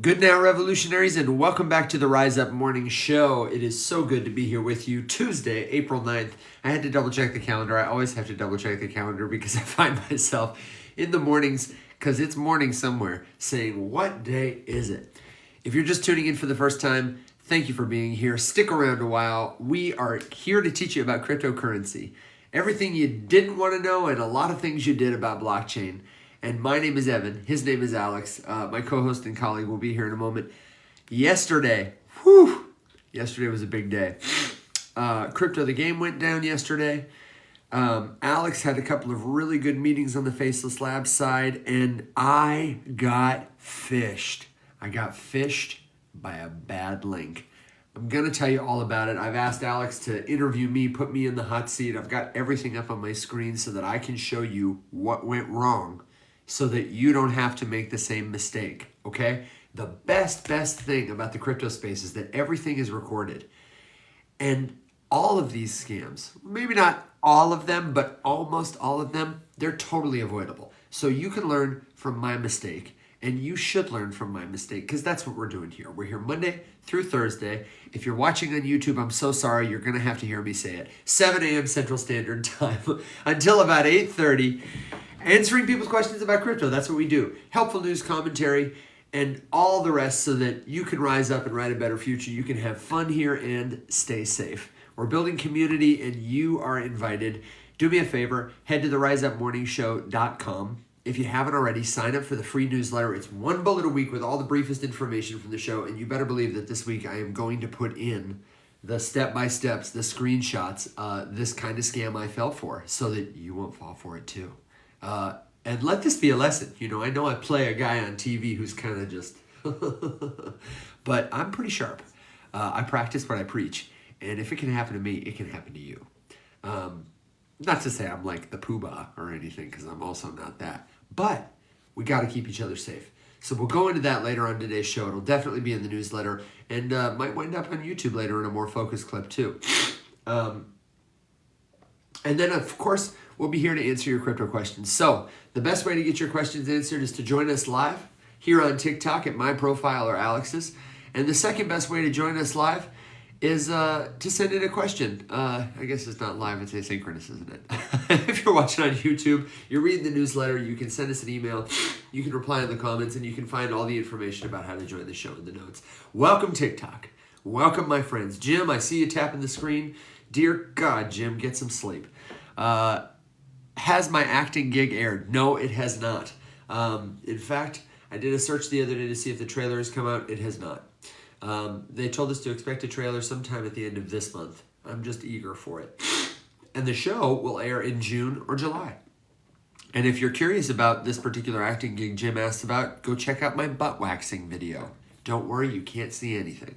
Good now, revolutionaries, and welcome back to the Rise Up Morning Show. It is so good to be here with you. Tuesday, April 9th. I had to double check the calendar. I always have to double check the calendar because I find myself in the mornings, because it's morning somewhere, saying, what day is it? If you're just tuning in for the first time, thank you for being here. Stick around a while. We are here to teach you about cryptocurrency. Everything you didn't want to know and a lot of things you did about blockchain. And my name is Evan. His name is Alex. My co-host and colleague will be here in a moment. Yesterday was a big day. Crypto the Game went down yesterday. Alex had a couple of really good meetings on the Faceless Labs side, and I got phished. I got phished by a bad link. I'm going to tell you all about it. I've asked Alex to interview me, put me in the hot seat. I've got everything up on my screen so that I can show you what went wrong, so that you don't have to make the same mistake, okay? The best thing about the crypto space is that everything is recorded. And all of these scams, maybe not all of them, but almost all of them, they're totally avoidable. So you can learn from my mistake, and you should learn from my mistake, because that's what we're doing here. We're here Monday through Thursday. If you're watching on YouTube, I'm so sorry. You're going to have to hear me say it. 7 a.m. Central Standard Time until about 8:30. Answering people's questions about crypto, that's what we do. Helpful news, commentary, and all the rest so that you can rise up and write a better future. You can have fun here and stay safe. We're building community and you are invited. Do me a favor, head to theriseupmorningshow.com. If you haven't already, sign up for the free newsletter. It's one bullet a week with all the briefest information from the show, and you better believe that this week I am going to put in the step-by-steps, the screenshots, this kind of scam I fell for, so that you won't fall for it too. And let this be a lesson. I know I play a guy on TV who's kind of just, but I'm pretty sharp. I practice what I preach. And if it can happen to me, it can happen to you. Not to say I'm like the poobah or anything, because I'm also not that. But we got to keep each other safe. So we'll go into that later on today's show. It'll definitely be in the newsletter and might wind up on YouTube later in a more focused clip too. And then, of course, we'll be here to answer your crypto questions. So the best way to get your questions answered is to join us live here on TikTok at my profile or Alex's. And the second best way to join us live is to send in a question. I guess it's not live, it's asynchronous, isn't it? If you're watching on YouTube, you're reading the newsletter, you can send us an email, you can reply in the comments, and you can find all the information about how to join the show in the notes. Welcome, TikTok. Welcome, my friends. Jim, I see you tapping the screen. Dear God, Jim, get some sleep. Has my acting gig aired? No, it has not. In fact, I did a search the other day to see if the trailer has come out. It has not. They told us to expect a trailer sometime at the end of this month. I'm just eager for it. And the show will air in June or July. And if you're curious about this particular acting gig Jim asked about, go check out my butt waxing video. Don't worry, you can't see anything.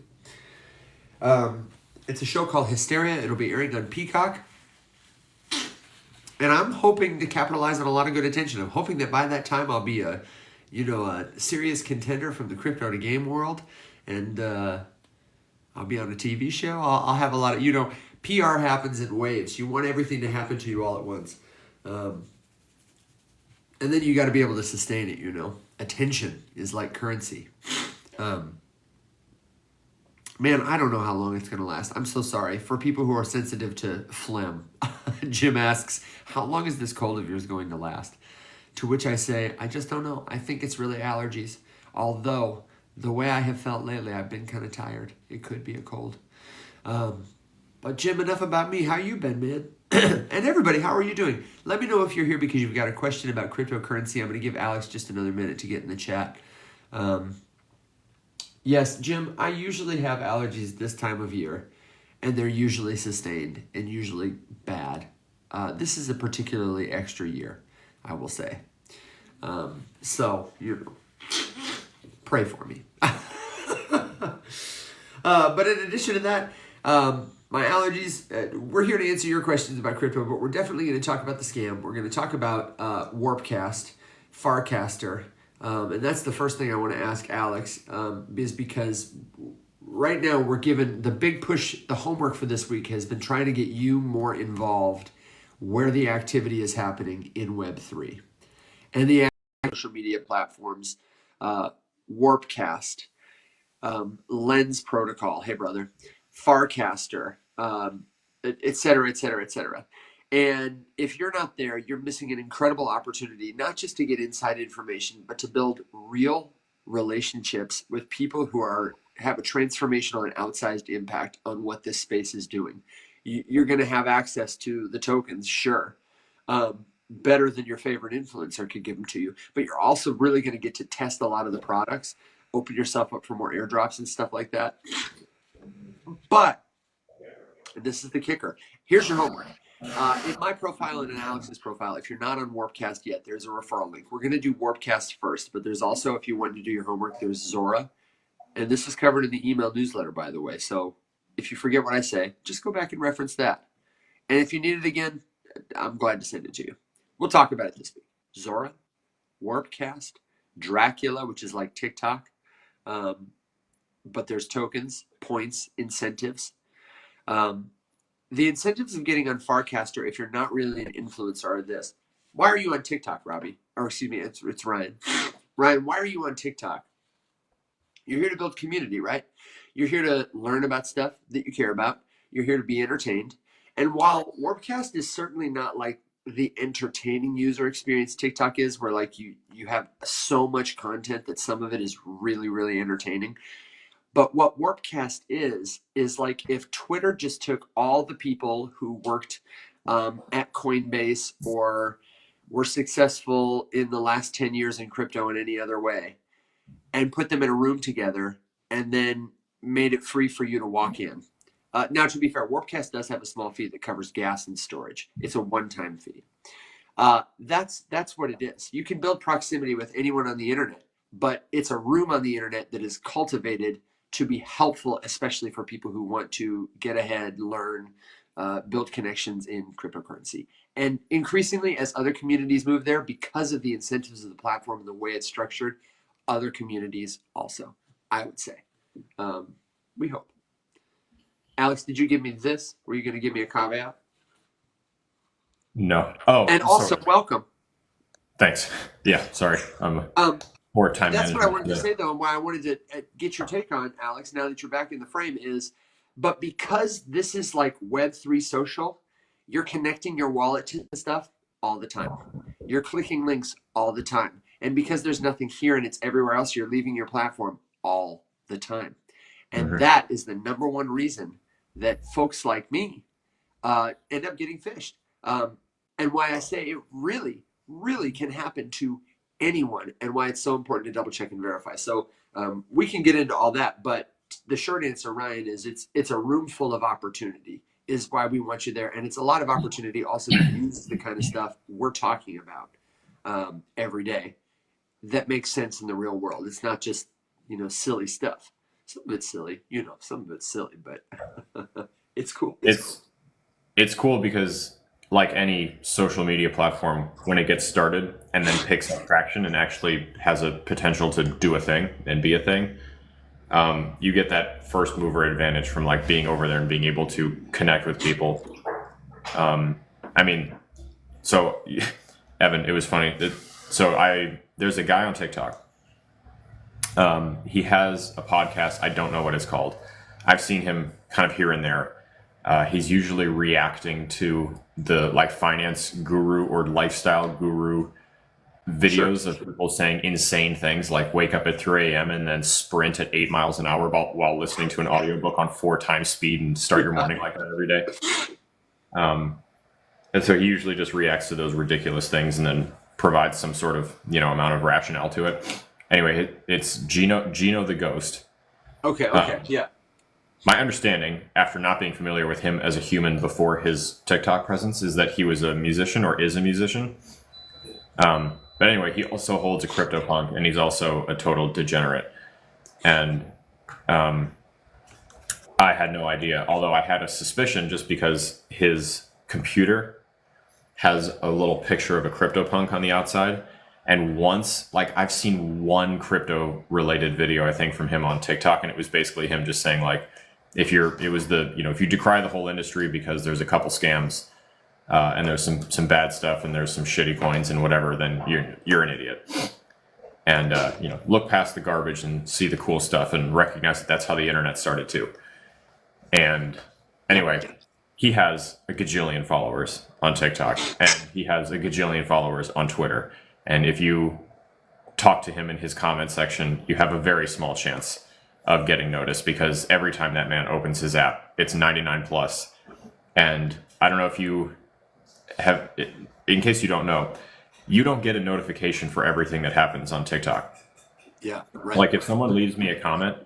It's a show called Hysteria. It'll be airing on Peacock. And I'm hoping to capitalize on a lot of good attention. I'm hoping that by that time I'll be a serious contender from the crypto to game world. And I'll be on a TV show. I'll have a lot of, PR happens in waves. You want everything to happen to you all at once. And then you got to be able to sustain it, Attention is like currency. Man, I don't know how long it's going to last. I'm so sorry. For people who are sensitive to phlegm, Jim asks, how long is this cold of yours going to last? To which I say, I just don't know. I think it's really allergies. Although, the way I have felt lately, I've been kind of tired. It could be a cold. But Jim, enough about me. How you been, man? And everybody, how are you doing? Let me know if you're here because you've got a question about cryptocurrency. I'm going to give Alex just another minute to get in the chat. Yes, Jim, I usually have allergies this time of year, and they're usually sustained and usually bad. This is a particularly extra year, I will say. So, pray for me. But in addition to that, my allergies, we're here to answer your questions about crypto, but we're definitely going to talk about the scam. We're going to talk about Warpcast, Farcaster, and that's the first thing I want to ask Alex, is because right now we're given the big push, the homework for this week has been trying to get you more involved where the activity is happening in Web3. And the social media platforms, Warpcast, Lens Protocol, hey brother, Farcaster, et cetera, et cetera, et cetera. And if you're not there, you're missing an incredible opportunity, not just to get inside information, but to build real relationships with people who have a transformational and outsized impact on what this space is doing. You're going to have access to the tokens, sure, better than your favorite influencer could give them to you, but you're also really going to get to test a lot of the products, open yourself up for more airdrops and stuff like that. But this is the kicker. Here's your homework. In my profile and in Alex's profile, if you're not on Warpcast yet, there's a referral link. We're going to do Warpcast first, but there's also, if you want to do your homework, there's Zora. And this is covered in the email newsletter, by the way. So if you forget what I say, just go back and reference that. And if you need it again, I'm glad to send it to you. We'll talk about it this week. Zora, Warpcast, Dracula, which is like TikTok. But there's tokens, points, incentives. The incentives of getting on Farcaster, if you're not really an influencer, are this. Why are you on TikTok, Robbie? Or excuse me, it's Ryan. Ryan, why are you on TikTok? You're here to build community, right? You're here to learn about stuff that you care about. You're here to be entertained. And while Warpcast is certainly not like the entertaining user experience TikTok is, where like you have so much content that some of it is really, really entertaining. But what Warpcast is like if Twitter just took all the people who worked at Coinbase or were successful in the last 10 years in crypto in any other way and put them in a room together and then made it free for you to walk in. Now, to be fair, Warpcast does have a small fee that covers gas and storage. It's a one-time fee. That's what it is. You can build proximity with anyone on the internet, but it's a room on the internet that is cultivated to be helpful, especially for people who want to get ahead, learn, build connections in cryptocurrency. And increasingly, as other communities move there, because of the incentives of the platform and the way it's structured, other communities also, I would say. We hope. Alex, did you give me this? Were you going to give me a caveat? No. Oh, and also, sorry. Welcome. Thanks. Yeah, sorry. More time. That's what I wanted to say, though, and why I wanted to get your take on, Alex, now that you're back in the frame is, but because this is like Web3 social, you're connecting your wallet to stuff all the time. You're clicking links all the time. And because there's nothing here and it's everywhere else, you're leaving your platform all the time. And that is the number one reason that folks like me end up getting phished. And why I say it really, really can happen to anyone, and why it's so important to double check and verify. So we can get into all that, but the short answer, Ryan, is it's a room full of opportunity is why we want you there. And it's a lot of opportunity also to use the kind of stuff we're talking about every day that makes sense in the real world. It's not just, silly stuff. Some of it's silly, some of it's silly, but it's cool. It's cool because like any social media platform, when it gets started and then picks up traction and actually has a potential to do a thing and be a thing, you get that first mover advantage from like being over there and being able to connect with people. So Evan, it was funny. There's a guy on TikTok. He has a podcast. I don't know what it's called. I've seen him kind of here and there. He's usually reacting to the like finance guru or lifestyle guru videos of people saying insane things like wake up at 3 a.m. and then sprint at 8 miles an hour while listening to an audiobook on 4 times speed and start your morning like that every day. And so he usually just reacts to those ridiculous things and then provides some sort of, amount of rationale to it. Anyway, it's Gino the Ghost. Okay, yeah. My understanding, after not being familiar with him as a human before his TikTok presence, is that he was a musician or is a musician. But anyway, he also holds a CryptoPunk, and he's also a total degenerate. And I had no idea, although I had a suspicion just because his computer has a little picture of a CryptoPunk on the outside. And once, like, I've seen one crypto-related video, I think, from him on TikTok, and it was basically him just saying, like, if you decry the whole industry because there's a couple scams and there's some bad stuff and there's some shitty coins and whatever, then you're an idiot. and look past the garbage and see the cool stuff and recognize that that's how the internet started too. And anyway, he has a gajillion followers on TikTok, and he has a gajillion followers on Twitter. And if you talk to him in his comment section, you have a very small chance of getting noticed, because every time that man opens his app, it's 99 plus. And I don't know if you have, in case you don't know, you don't get a notification for everything that happens on TikTok. Yeah, right. Like if someone leaves me a comment,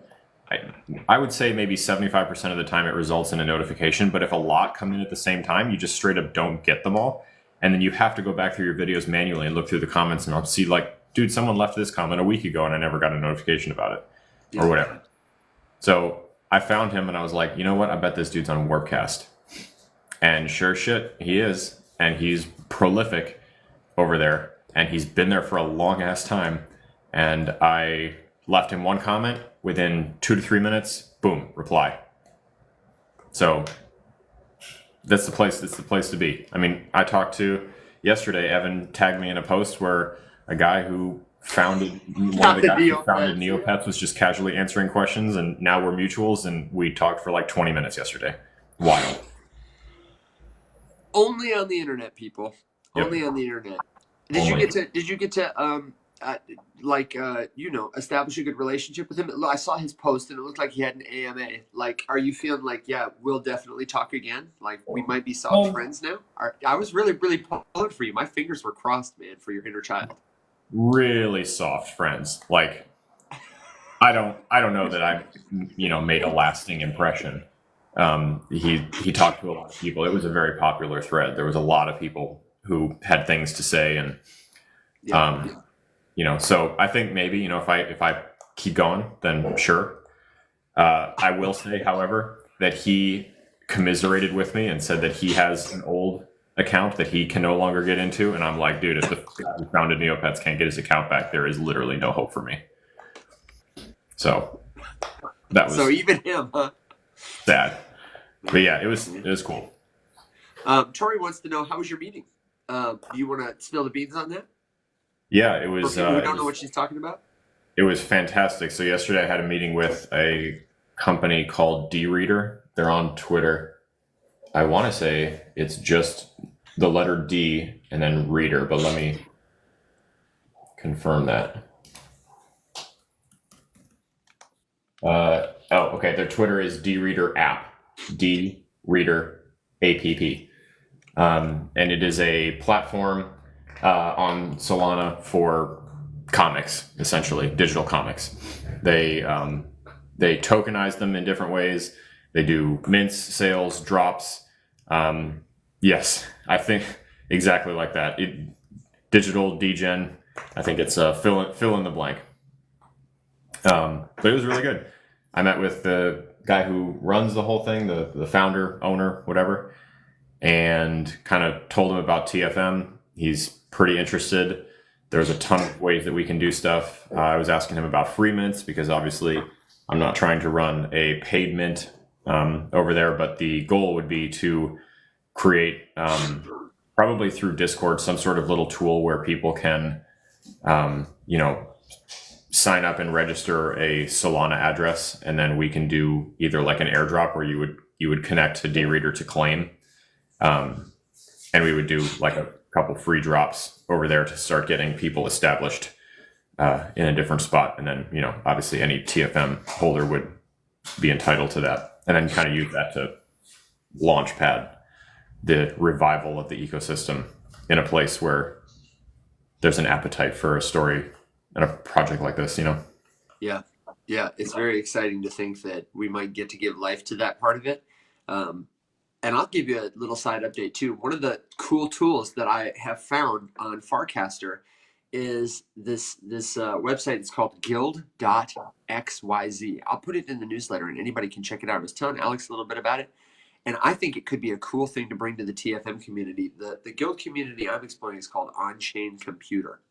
I would say maybe 75% of the time it results in a notification, but if a lot come in at the same time, you just straight up don't get them all. And then you have to go back through your videos manually and look through the comments, and I'll see like, dude, someone left this comment a week ago and I never got a notification about it, or whatever. So I found him and I was like, you know what? I bet this dude's on Warpcast. And sure shit, he is. And he's prolific over there. And he's been there for a long ass time. And I left him one comment. Within 2 to 3 minutes, boom, reply. So that's the place. That's the place to be. I mean, I talked to yesterday. Evan tagged me in a post where a guy who founded one of the guys who founded Neopets was just casually answering questions, and now we're mutuals, and we talked for like 20 minutes yesterday. Wild. Only on the internet, people. Yep. Only on the internet. Did you get to establish a good relationship with him? I saw his post and it looked like he had an AMA. Like, are you feeling like, yeah, we'll definitely talk again? Like, we might be soft friends now? I was really, really pulling for you. My fingers were crossed, man, for your inner child. Really soft friends. Like, I don't know that I, made a lasting impression. He talked to a lot of people. It was a very popular thread. There was a lot of people who had things to say, and so I think maybe, if I keep going, then sure. I will say, however, that he commiserated with me and said that he has an old account that he can no longer get into, and I'm like, dude, if the guy who founded Neopets can't get his account back, there is literally no hope for me. So that was even him, huh? Sad, but yeah, it was cool. Tori wants to know, how was your meeting? Do you want to spill the beans on that? Yeah, it was. For people who don't know what she's talking about. It was fantastic. So yesterday I had a meeting with a company called D-Reader. They're on Twitter. I want to say it's just the letter D and then Reader, but let me confirm that. Okay. Their Twitter is D-Reader app. D-Reader app. And it is a platform on Solana for comics, essentially digital comics. They tokenize them in different ways. They do mints, sales, drops. Yes, I think exactly like that. Digital DEGEN. I think it's fill in the blank. But it was really good. I met with the guy who runs the whole thing, the founder, owner, whatever, and kind of told him about TFM. He's pretty interested. There's a ton of ways that we can do stuff. I was asking him about free mints, because obviously I'm not trying to run a paid mint over there, but the goal would be to create, probably through Discord, some sort of little tool where people can, sign up and register a Solana address, and then we can do either like an airdrop where you would connect to D-Reader to claim, and we would do like a couple free drops over there to start getting people established in a different spot, and then obviously any TFM holder would be entitled to that, and then kind of use that to launchpad the revival of the ecosystem in a place where there's an appetite for a story and a project like this, Yeah. It's very exciting to think that we might get to give life to that part of it. And I'll give you a little side update too. One of the cool tools that I have found on Farcaster is this website. It's called guild.xyz. I'll put it in the newsletter and anybody can check it out. I was telling Alex a little bit about it, and I think it could be a cool thing to bring to the TFM community. The guild community I'm exploring is called On-Chain Computer.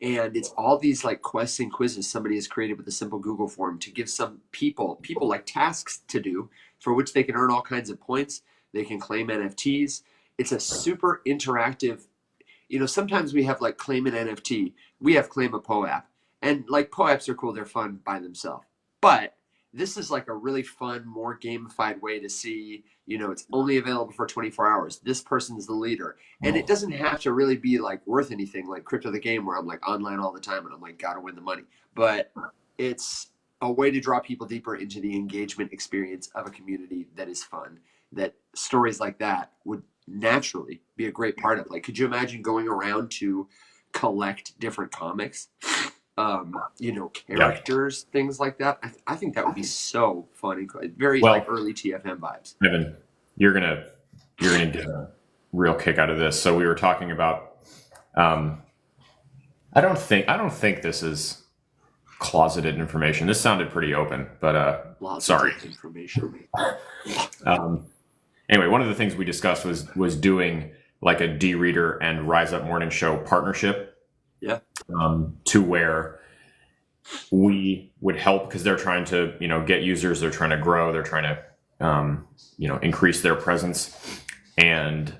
And it's all these like quests and quizzes somebody has created with a simple Google form to give some people like tasks to do, for which they can earn all kinds of points. They can claim NFTs. It's a super interactive, sometimes we have like claim an NFT. We have claim a POAP. And like co-ops are cool, they're fun by themselves. But this is like a really fun, more gamified way to see, it's only available for 24 hours. This person's the leader. And it doesn't have to really be like worth anything like Crypto the Game where I'm like online all the time and I'm like, gotta win the money. But it's a way to draw people deeper into the engagement experience of a community that is fun, that stories like that would naturally be a great part of. Like, could you imagine going around to collect different comics? Characters, things like that. I think that would be so funny. Very like early TFM vibes. Evan, you're gonna get a real kick out of this. So we were talking about. I don't think this is closeted information. This sounded pretty open, but sorry. Information. Anyway, one of the things we discussed was doing like a D-Reader and Rise Up Morning Show partnership. Yeah. To where we would help because they're trying to, get users, they're trying to grow, they're trying to, increase their presence. And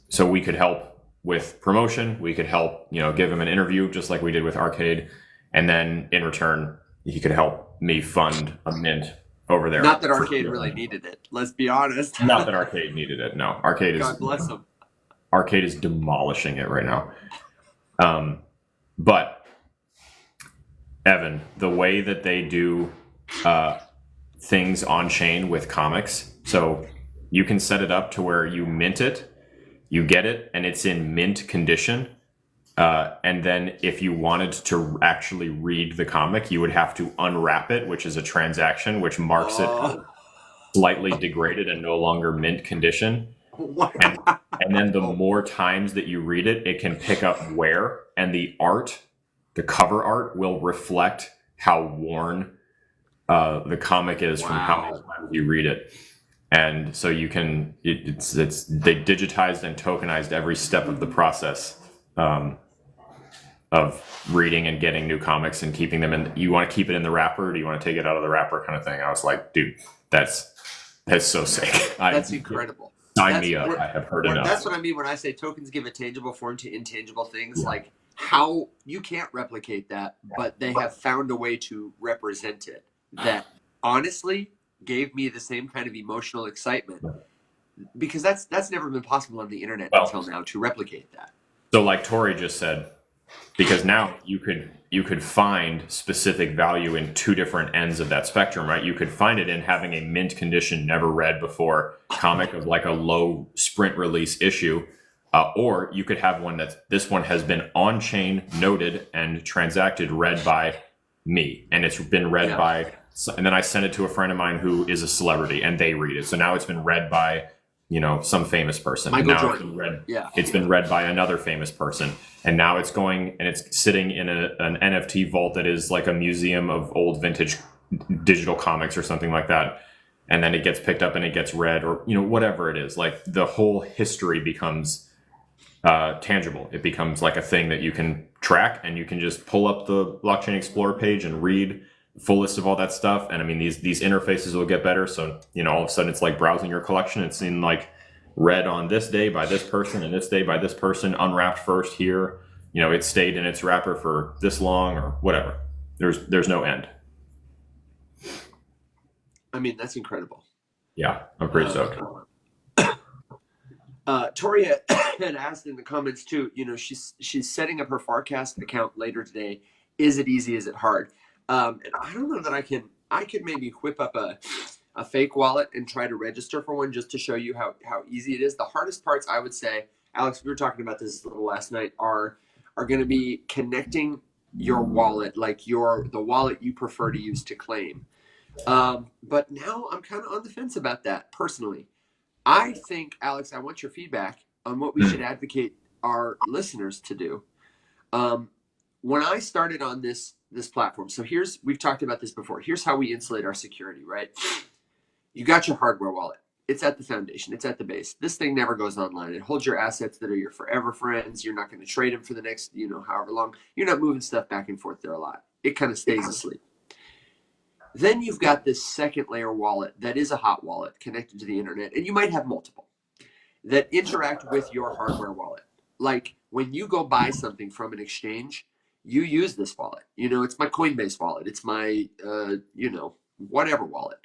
so we could help with promotion. We could help, give them an interview just like we did with Arcade. And then in return, he could help me fund a mint over there. Not that Arcade really needed it. Let's be honest. Not that Arcade needed it. No, Arcade is. God bless him. Arcade is demolishing it right now. But Evan, the way that they do things on chain with comics, so you can set it up to where you mint it, you get it, and it's in mint condition. And then if you wanted to actually read the comic, you would have to unwrap it, which is a transaction, which marks it slightly degraded and no longer mint condition. And then the more times that you read it, it can pick up wear, and the cover art will reflect how worn the comic is from how many times you read it. And so you can, they digitized and tokenized every step of the process of reading and getting new comics and keeping them in. You want to keep it in the wrapper? Or do you want to take it out of the wrapper kind of thing? I was like, dude, that's so sick. That's incredible. Sign me up. I have heard enough. That's what I mean when I say tokens give a tangible form to intangible things. Yeah. Like how you can't replicate that, but they have found a way to represent it that honestly gave me the same kind of emotional excitement, because that's never been possible on the internet until now to replicate that. So like Tori just said, because now you could find specific value in two different ends of that spectrum, right? You could find it in having a mint condition, never read before comic of like a low sprint release issue, or you could have one this one has been on chain, noted, and transacted, read by me, and it's been read by, and then I send it to a friend of mine who is a celebrity, and they read it. So now it's been read by some famous person. Michael and now Jordan. It's been read by another famous person. And now it's going and it's sitting in an NFT vault that is like a museum of old vintage digital comics or something like that. And then it gets picked up and it gets read, or, whatever it is. Like the whole history becomes tangible. It becomes like a thing that you can track, and you can just pull up the Blockchain Explorer page and read the full list of all that stuff. And I mean, these interfaces will get better. So, all of a sudden it's like browsing your collection. It's in like read on this day by this person and this day by this person, unwrapped first here. It stayed in its wrapper for this long or whatever. There's no end. I mean, that's incredible. Yeah, I'm pretty stoked. Tori had asked in the comments too, she's setting up her Farcast account later today. Is it easy? Is it hard? And I don't know that I could maybe whip up a fake wallet and try to register for one just to show you how easy it is. The hardest parts, I would say, Alex, we were talking about this a little last night, are going to be connecting your wallet, like the wallet you prefer to use to claim. But now I'm kind of on the fence about that personally. I think, Alex, I want your feedback on what we should advocate our listeners to do. When I started on this platform, so we've talked about this before. Here's how we insulate our security, right? You got your hardware wallet. It's at the foundation. It's at the base. This thing never goes online. It holds your assets that are your forever friends. You're not going to trade them for the next, however long. You're not moving stuff back and forth there a lot. It kind of stays asleep. Then you've got this second layer wallet that is a hot wallet connected to the internet, and you might have multiple that interact with your hardware wallet. Like when you go buy something from an exchange, you use this wallet. It's my Coinbase wallet. It's my, whatever wallet.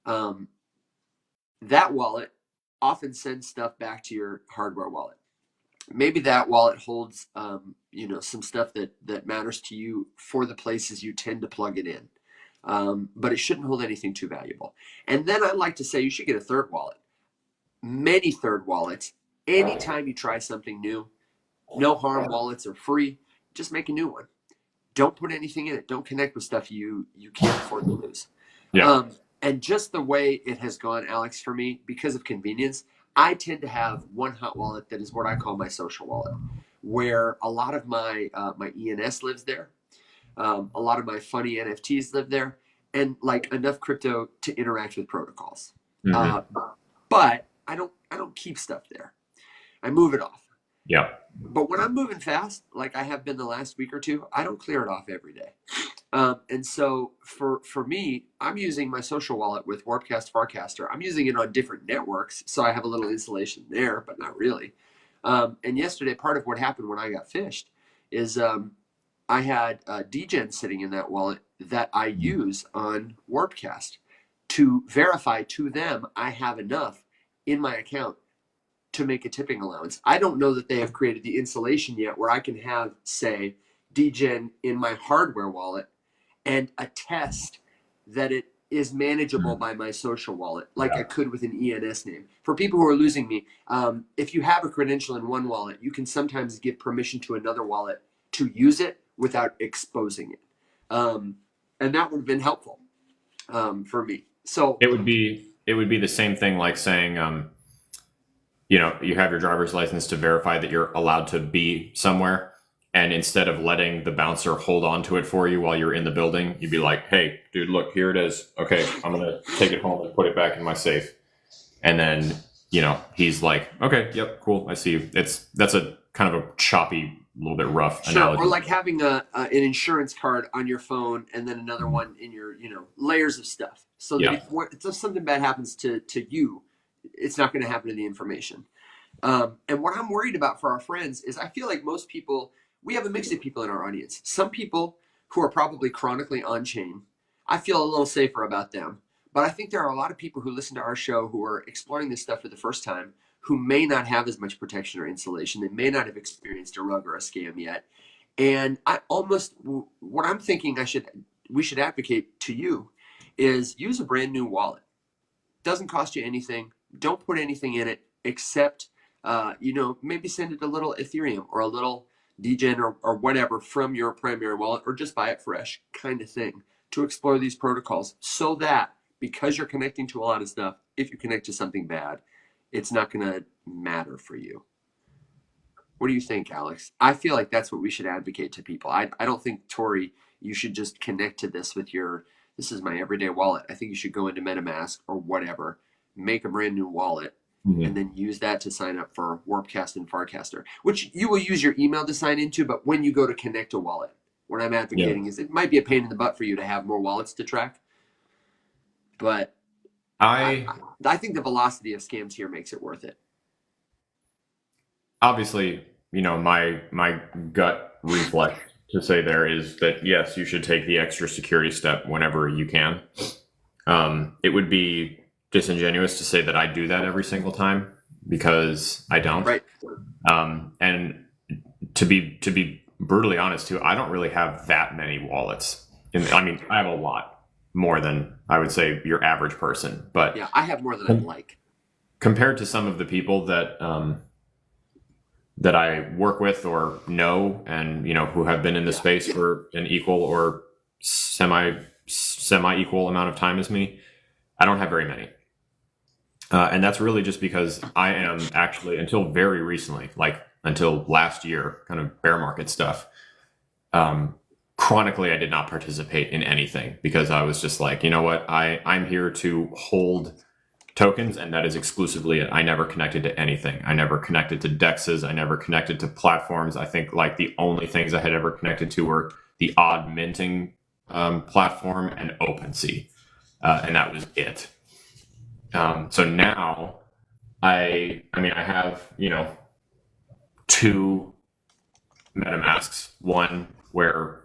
That wallet often sends stuff back to your hardware wallet. Maybe that wallet holds, some stuff that matters to you for the places you tend to plug it in. But it shouldn't hold anything too valuable. And then I'd like to say you should get a third wallet. Many third wallets. Anytime you try something new, no harm wallets are free. Just make a new one. Don't put anything in it. Don't connect with stuff you can't afford to lose. Yeah. And just the way it has gone, Alex, for me, because of convenience, I tend to have one hot wallet that is what I call my social wallet, where a lot of my ENS lives there. A lot of my funny NFTs live there, and like enough crypto to interact with protocols. But I don't keep stuff there. I move it off. Yeah. But when I'm moving fast, like I have been the last week or two, I don't clear it off every day. And so for me, I'm using my social wallet with Warpcast Farcaster. I'm using it on different networks, so I have a little insulation there, but not really. And yesterday, part of what happened when I got phished is I had DEGEN sitting in that wallet that I use on Warpcast to verify to them I have enough in my account to make a tipping allowance. I don't know that they have created the insulation yet where I can have, say, DEGEN in my hardware wallet and attest that it is manageable by my social wallet, like I could with an ENS name. For people who are losing me, if you have a credential in one wallet, you can sometimes give permission to another wallet to use it without exposing it. And that would have been helpful for me. So it would be the same thing like saying, you have your driver's license to verify that you're allowed to be somewhere. And instead of letting the bouncer hold on to it for you while you're in the building, you'd be like, hey, dude, look, here it is. Okay, I'm going to take it home and put it back in my safe. And then, he's like, okay, yep, cool, I see you. That's a kind of a choppy, a little bit rough analogy. Or like having an insurance card on your phone and then another one in your, layers of stuff. So that if something bad happens to you, it's not going to happen to the information. And what I'm worried about for our friends is I feel like most people, we have a mix of people in our audience. Some people who are probably chronically on chain, I feel a little safer about them. But I think there are a lot of people who listen to our show who are exploring this stuff for the first time, who may not have as much protection or insulation. They may not have experienced a rug or a scam yet. And what I'm thinking we should advocate to you is use a brand new wallet. Doesn't cost you anything. Don't put anything in it except, maybe send it a little Ethereum or a little DEGEN or whatever from your primary wallet, or just buy it fresh kind of thing to explore these protocols, so that because you're connecting to a lot of stuff, if you connect to something bad, it's not going to matter for you. What do you think, Alex? I feel like that's what we should advocate to people. I don't think, Tori, you should just connect to this with this is my everyday wallet. I think you should go into MetaMask or whatever, make a brand new wallet, and then use that to sign up for Warpcast and Farcaster, which you will use your email to sign into. But when you go to connect a wallet, what I'm advocating is it might be a pain in the butt for you to have more wallets to track. But I think the velocity of scams here makes it worth it. Obviously, my gut reflex to say there is that, yes, you should take the extra security step whenever you can. It would be disingenuous to say that I do that every single time, because I don't. Right. And to be brutally honest too, I don't really have that many wallets. I have a lot more than I would say your average person, but yeah, I have more than I'd like. Compared to some of the people that I work with or know, and who have been in the space for an equal or semi equal amount of time as me, I don't have very many. And that's really just because I am actually, until very recently, like until last year, kind of bear market stuff, chronically, I did not participate in anything, because I was just like, you know what, I'm here to hold tokens, and that is exclusively it. I never connected to anything. I never connected to DEXs. I never connected to platforms. I think like the only things I had ever connected to were the odd minting platform and OpenSea, and that was it. So now I have, 2 MetaMasks, one where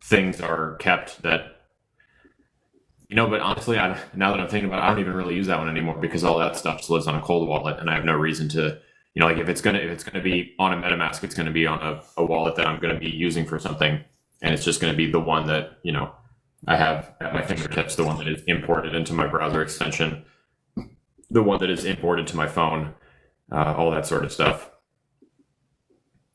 things are kept that, but honestly, now that I'm thinking about it, I don't even really use that one anymore because all that stuff just lives on a cold wallet, and I have no reason to, like if it's gonna be on a MetaMask, it's gonna be on a wallet that I'm gonna be using for something, and it's just gonna be the one that I have at my fingertips, the one that is imported into my browser extension, the one that is imported to my phone, all that sort of stuff.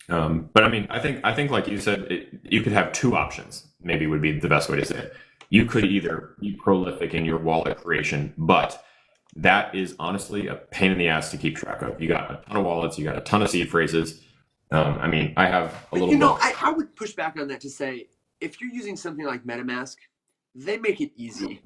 But I mean, I think like you said, you could have two options. Maybe would be the best way to say it. You could either be prolific in your wallet creation, but that is honestly a pain in the ass to keep track of. You got a ton of wallets, you got a ton of seed phrases. I mean, I have a little bit. I would push back on that to say, if you're using something like MetaMask, they make it easy.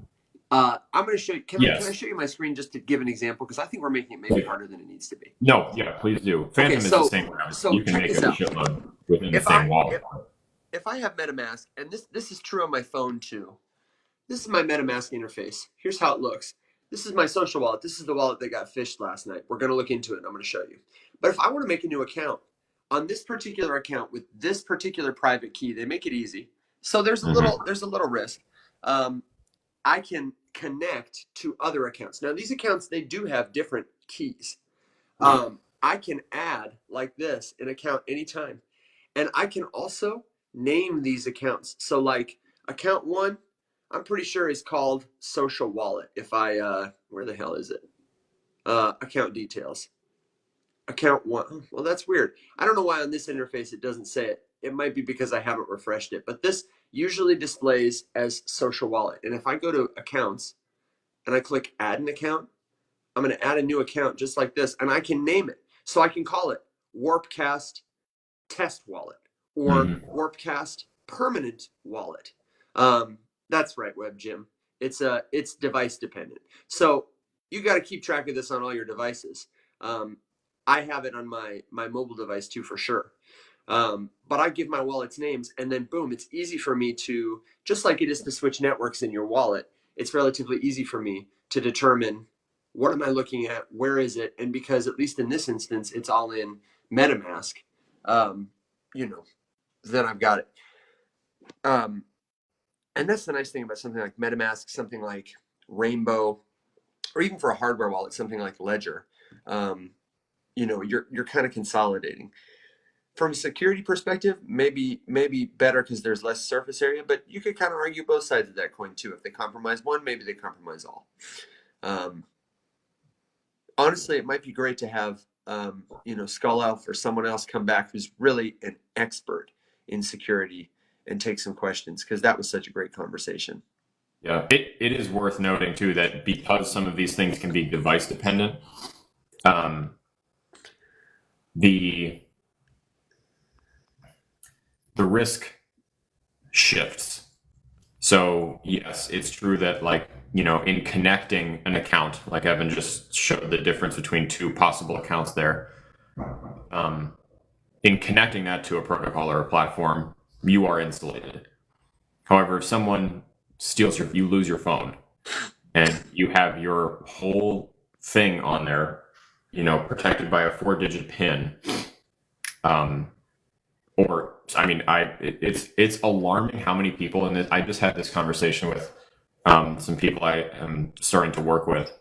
I'm going to show you. Can I show you my screen just to give an example? Because I think we're making it maybe harder than it needs to be. No, yeah, please do. Phantom is the same route. So you can make it a shitload within the same wallet. If I have MetaMask, and this is true on my phone too. This is my MetaMask interface. Here's how it looks. This is my social wallet. This is the wallet that got phished last night. We're going to look into it, and I'm going to show you. But if I want to make a new account, on this particular account with this particular private key, they make it easy. So there's a little risk. I can connect to other accounts. Now, these accounts, they do have different keys. I can add, like this, an account anytime. And I can also name these accounts. So like account 1, I'm pretty sure is called social wallet. If I, where the hell is it? Account details. Account 1. Well, that's weird. I don't know why on this interface it doesn't say it. It might be because I haven't refreshed it. But this usually displays as social wallet. And if I go to accounts and I click add an account, I'm going to add a new account just like this. And I can name it. So I can call it Warpcast test wallet or Warpcast permanent wallet. That's right, Web Jim. It's device dependent. So you got to keep track of this on all your devices. I have it on my mobile device too, for sure. But I give my wallets names, and then boom, it's easy for me to, just like it is to switch networks in your wallet, it's relatively easy for me to determine what am I looking at, where is it, and because at least in this instance, it's all in MetaMask, then I've got it. And that's the nice thing about something like MetaMask, something like Rainbow, or even for a hardware wallet, something like Ledger. You're kind of consolidating. From a security perspective, maybe better because there's less surface area, but you could kind of argue both sides of that coin too. If they compromise one, maybe they compromise all. Honestly, it might be great to have Skull Elf or someone else come back who's really an expert in security and take some questions, because that was such a great conversation. Yeah, it is worth noting too that because some of these things can be device dependent, the risk shifts. So yes, it's true that in connecting an account, like Evan just showed the difference between two possible accounts there. In connecting that to a protocol or a platform, you are insulated. However, if someone steals you lose your phone and you have your whole thing on there, protected by a 4-digit PIN, it's alarming how many people, and I just had this conversation with some people I am starting to work with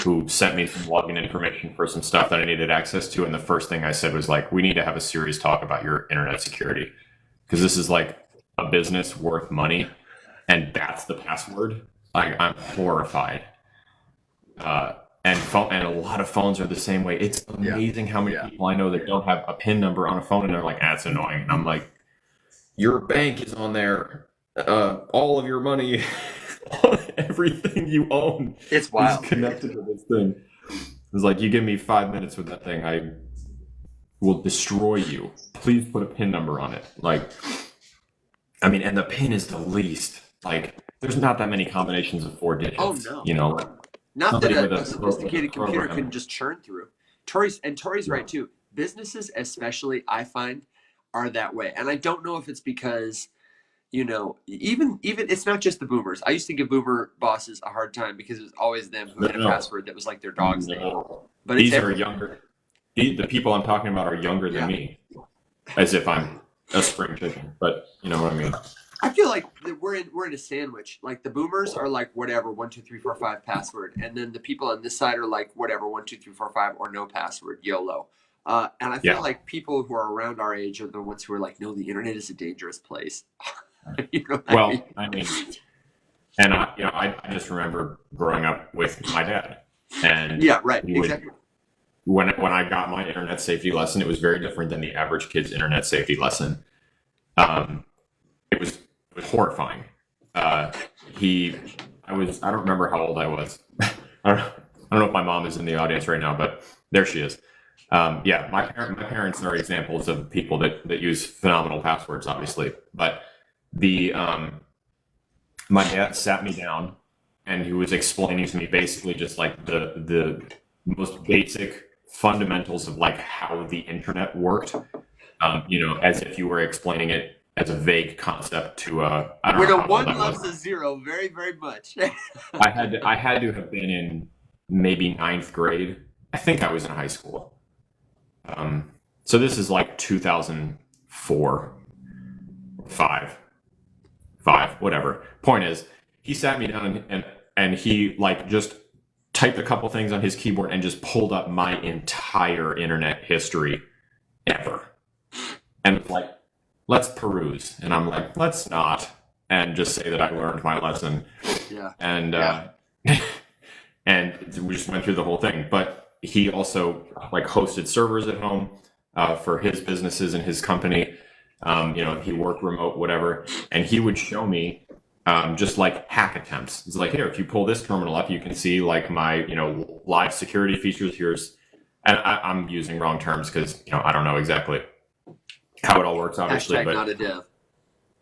who sent me some login information for some stuff that I needed access to, and the first thing I said was we need to have a serious talk about your internet security, because this is like a business worth money, and that's the password. I'm horrified. And a lot of phones are the same way. It's amazing how many people I know that don't have a PIN number on a phone, and they're like, "That's annoying." And I'm like, "Your bank is on there. All of your money, everything you own, it's wild, is connected to this thing." It's like, you give me 5 minutes with that thing, I will destroy you. Please put a PIN number on it. And the PIN is the least. There's not that many combinations of 4 digits. Oh no. Not that a sophisticated computer can just churn through. Tori's right too. Businesses, especially, I find, are that way. And I don't know if it's because, even it's not just the boomers. I used to give boomer bosses a hard time because it was always them who had a password that was like their dog's name. But these are younger. The people I'm talking about are younger than me. As if I'm a spring chicken, but you know what I mean. I feel like we're in a sandwich. Like the boomers are like whatever 1 2 3 4 5 password, and then the people on this side are like whatever 1 2 3 4 5 or no password YOLO. And I feel Yeah. like people who are around our age are the ones who are like, no, the internet is a dangerous place. You know what I mean? Well, I mean, and I just remember growing up with my dad, and Yeah, right, he would exactly. when I got my internet safety lesson, it was very different than the average kid's internet safety lesson. Um, it was horrifying. Uh, he, I don't remember how old I was. I don't know if my mom is in the audience right now, but there she is. Yeah, my parents are examples of people that use phenomenal passwords, obviously. But the my dad sat me down and he was explaining to me basically just like the most basic fundamentals of like how the internet worked. As if you were explaining it as a vague concept to I don't When know a how old one I loves was. a zero very, very much. I had to have been in maybe ninth grade. I think I was in high school. So this is like 2004, five, whatever. Point is, he sat me down and he like just typed a couple things on his keyboard and just pulled up my entire internet history ever. And was like, let's peruse. And I'm like, let's not. And just say that I learned my lesson. Yeah, And yeah. and we just went through the whole thing. But he also like hosted servers at home for his businesses and his company. He worked remote, whatever, and he would show me just like hack attempts. It's like, here, if you pull this terminal up, you can see like my live security features. And I'm using wrong terms because I don't know exactly how it all works, obviously, Hashtag but not a dev.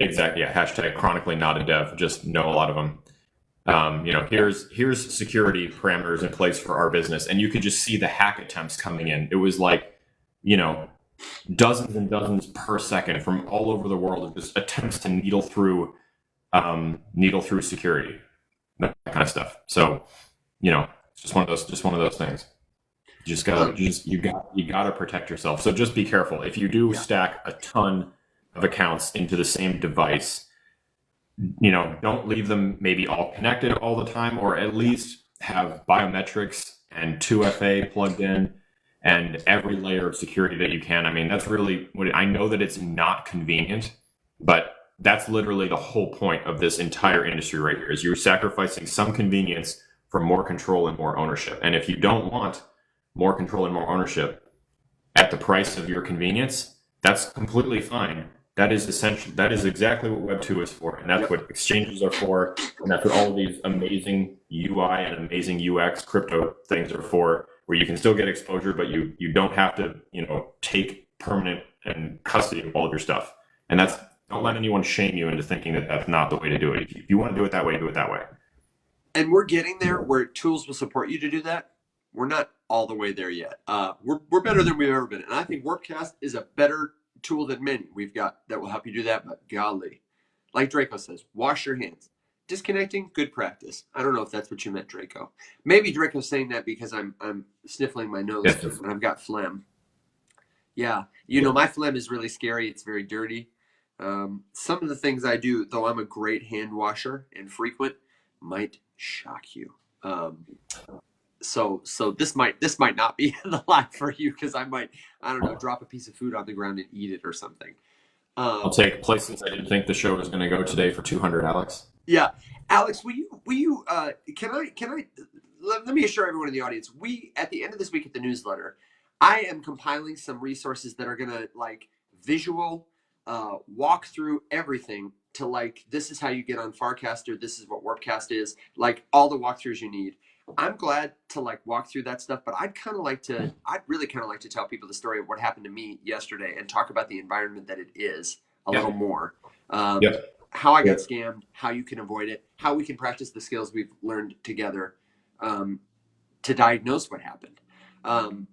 exactly, yeah. Hashtag chronically not a dev. Just know a lot of them. Here's security parameters in place for our business, and you could just see the hack attempts coming in. It was like, you know, dozens and dozens per second from all over the world of just attempts to needle through security, that kind of stuff. So, it's just one of those things. You gotta protect yourself. So just be careful. If you do Yeah. stack a ton of accounts into the same device, don't leave them maybe all connected all the time, or at least have biometrics and 2FA plugged in and every layer of security that you can. I mean, that's really what I know that it's not convenient, but that's literally the whole point of this entire industry right here is you're sacrificing some convenience for more control and more ownership. And if you don't want more control and more ownership at the price of your convenience, that's completely fine. That is essential. That is exactly what Web 2 is for. And that's Yep. what exchanges are for. And that's what all of these amazing UI and amazing UX crypto things are for, where you can still get exposure, but you don't have to, take permanent and custody of all of your stuff. And don't let anyone shame you into thinking that that's not the way to do it. If you want to do it that way, do it that way. And we're getting there where tools will support you to do that. We're not all the way there yet. We're better than we've ever been. And I think Warpcast is a better tool than many we've got that will help you do that. But golly, like Draco says, wash your hands. Disconnecting, good practice. I don't know if that's what you meant, Draco. Maybe Draco's saying that because I'm sniffling my nose Yes. and I've got phlegm. Yeah, Yeah. my phlegm is really scary. It's very dirty. Some of the things I do, though I'm a great hand washer and frequent, might shock you. Um, so this might not be the line for you because I don't know, drop a piece of food on the ground and eat it or something. I'll Um, take places I didn't think the show was going to go today for 200, Alex. yeah, Alex, will you can I let me assure everyone in the audience, we at the end of this week at the newsletter, I am compiling some resources that are gonna like visual walk through everything to like this is how you get on Farcaster, this is what Warpcast is, like all the walkthroughs you need. I'm glad to like walk through that stuff, but I'd really kind of like to tell people the story of what happened to me yesterday and talk about the environment that it is a little Yep. more. Um, Yep. how I got Yep. scammed, how you can avoid it, how we can practice the skills we've learned together um, to diagnose what happened. Um,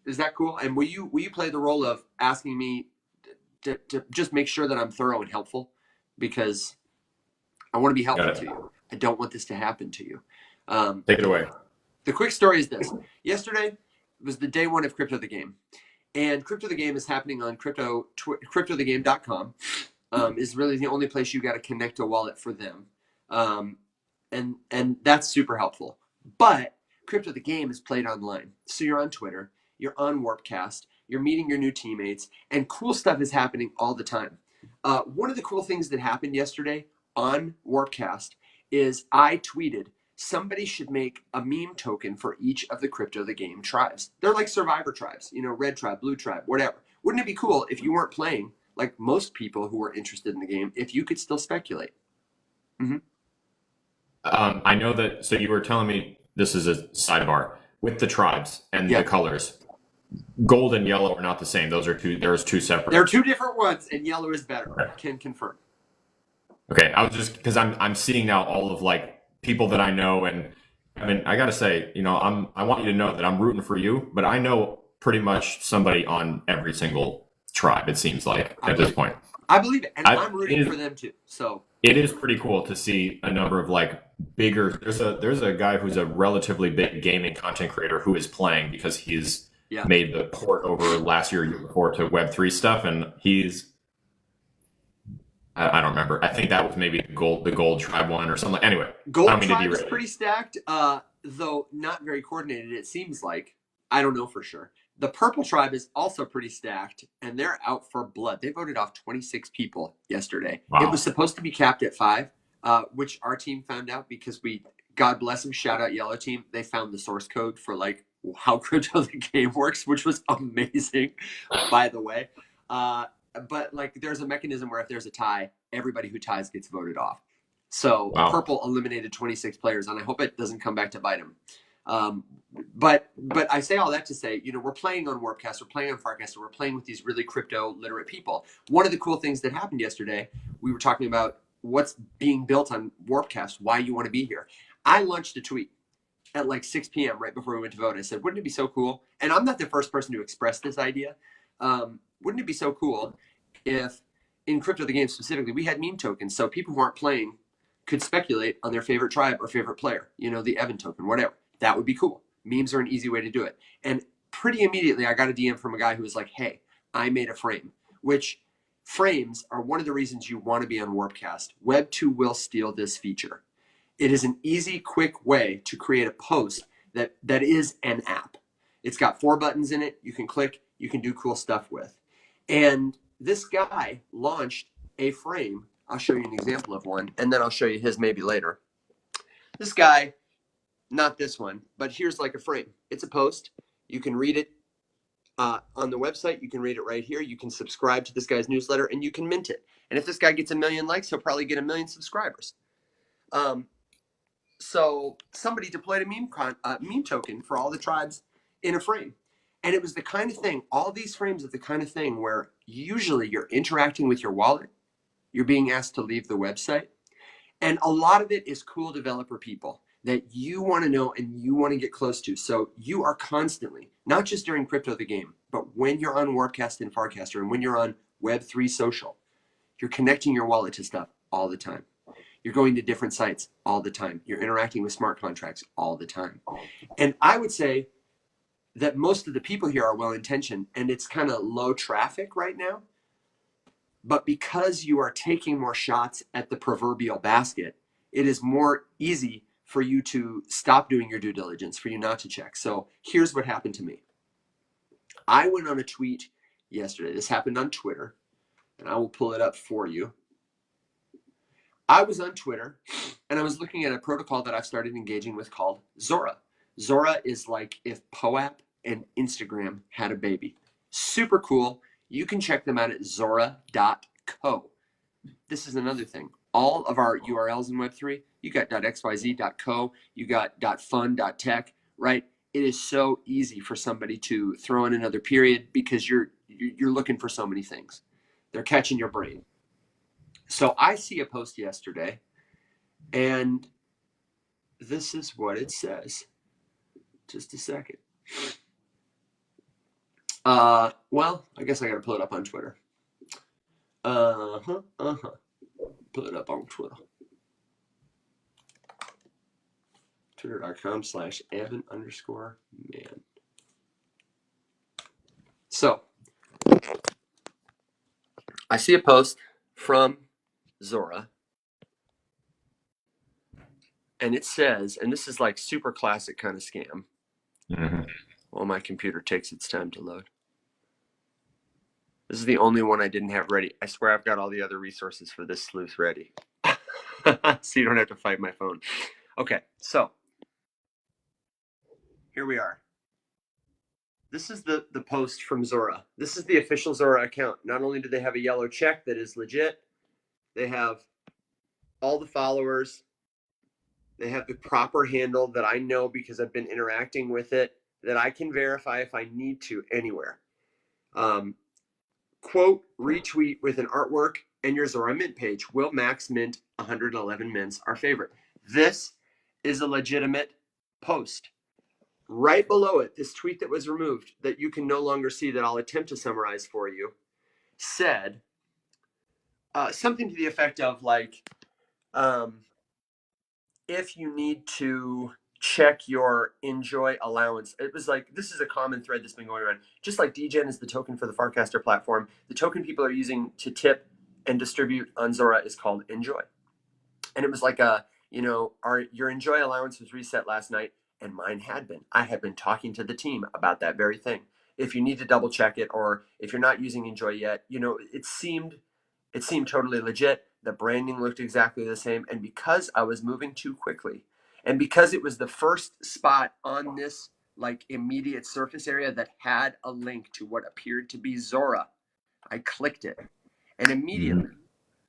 is that cool? And will you play the role of asking me to just make sure that I'm thorough and helpful because I want to be Got helpful it. to you. I don't want this to happen to you. Um, Take it away. the quick story is this: yesterday was the day one of Crypto the Game. And Crypto the Game is happening on cryptothegame.com. Is really the only place you got to connect a wallet for them. And that's super helpful. But Crypto the Game is played online. So you're on Twitter, you're on Warpcast, you're meeting your new teammates, and cool stuff is happening all the time. One of the cool things that happened yesterday on Warpcast is I tweeted, somebody should make a meme token for each of the Crypto the Game tribes. They're like survivor tribes, red tribe, blue tribe, whatever. Wouldn't it be cool if you weren't playing like most people who are interested in the game, if you could still speculate? Mm-hmm. I know that. So you were telling me, this is a sidebar, with the tribes and the colors. Gold and yellow are not the same. There's two separate. There are two different ones, and yellow is better. Okay. Can confirm. Okay, I was just because I'm seeing now all of like people that I know, and I mean I gotta say, I want you to know that I'm rooting for you, but I know pretty much somebody on every single tribe. It seems like at this point. I believe it, and I'm rooting for them too. So it is pretty cool to see a number of like bigger. There's a guy who's a relatively big gaming content creator who is playing because he's made the port over last year before to Web3 stuff, and he's. I don't remember. I think that was maybe the gold tribe one or something. Anyway, gold tribe is pretty stacked, though not very coordinated. It seems like. I don't know for sure. The purple tribe is also pretty stacked, and they're out for blood. They voted off 26 people yesterday. Wow. It was supposed to be capped at 5, which our team found out because God bless them, shout out Yellow Team. They found the source code for like how Crypto the Game works, which was amazing, by the way. But like there's a mechanism where if there's a tie, everybody who ties gets voted off. So purple eliminated 26 players, and I hope it doesn't come back to bite them. But I say all that to say, we're playing on Warpcast, we're playing on Farcaster, we're playing with these really crypto literate people. One of the cool things that happened yesterday, we were talking about what's being built on Warpcast, why you want to be here. I launched a tweet at like 6 p.m. right before we went to vote. I said, wouldn't it be so cool? And I'm not the first person to express this idea. Wouldn't it be so cool if in Crypto the Game specifically, we had meme tokens so people who aren't playing could speculate on their favorite tribe or favorite player, the Evan token, whatever. That would be cool. Memes are an easy way to do it. And pretty immediately, I got a DM from a guy who was like, hey, I made a frame, which frames are one of the reasons you want to be on Warpcast. Web 2 will steal this feature. It is an easy, quick way to create a post that is an app. It's got 4 buttons in it. You can click. You can do cool stuff with. And this guy launched a frame. I'll show you an example of one, and then I'll show you his maybe later. This guy... Not this one, but here's like a frame. It's a post. You can read it on the website. You can read it right here. You can subscribe to this guy's newsletter, and you can mint it. And if this guy gets 1 million likes, he'll probably get 1 million subscribers. So somebody deployed a meme token for all the tribes in a frame. And it was the kind of thing, all these frames are the kind of thing where usually you're interacting with your wallet. You're being asked to leave the website. And a lot of it is cool developer people that you want to know and you want to get close to. So you are constantly, not just during Crypto the Game, but when you're on Warpcast and Farcaster and when you're on Web3 social, you're connecting your wallet to stuff all the time. You're going to different sites all the time. You're interacting with smart contracts all the time. And I would say that most of the people here are well-intentioned and it's kind of low traffic right now. But because you are taking more shots at the proverbial basket, it is more easy for you to stop doing your due diligence, for you not to check. So here's what happened to me. I went on a tweet yesterday. This happened on Twitter, and I will pull it up for you. I was on Twitter, and I was looking at a protocol that I've started engaging with called Zora. Zora is like if POAP and Instagram had a baby. Super cool. You can check them out at zora.co. This is another thing. All of our URLs in Web3, you got .xyz.co, you got .fun, .tech, right? It is so easy for somebody to throw in another period because you're looking for so many things. They're catching your brain. So I see a post yesterday, and this is what it says. Just a second. Well, I guess I got to pull it up on Twitter. Pull it up on Twitter. Twitter.com/Evan_man. So I see a post from Zora, and it says, and this is like super classic kind of scam. Mm-hmm. While my computer takes its time to load. This is the only one I didn't have ready. I swear I've got all the other resources for this sleuth ready. So you don't have to fight my phone. Okay, so here we are. This is the post from Zora. This is the official Zora account. Not only do they have a yellow check that is legit, they have all the followers. They have the proper handle that I know because I've been interacting with it, that I can verify if I need to anywhere. Quote, retweet with an artwork and your Zora Mint page. Will max mint 111 mints, our favorite. This is a legitimate post. Right below it, this tweet that was removed that you can no longer see, that I'll attempt to summarize for you, said something to the effect of like, if you need to check your enjoy allowance. It was like, this is a common thread that's been going around. Just like DEGEN is the token for the Farcaster platform, the token people are using to tip and distribute on Zora is called enjoy. And it was like your enjoy allowance was reset last night, and mine had been. I had been talking to the team about that very thing. If you need to double check it, or if you're not using enjoy yet, it seemed totally legit. The branding looked exactly the same. And because I was moving too quickly, and because it was the first spot on this like immediate surface area that had a link to what appeared to be Zora, I clicked it. And immediately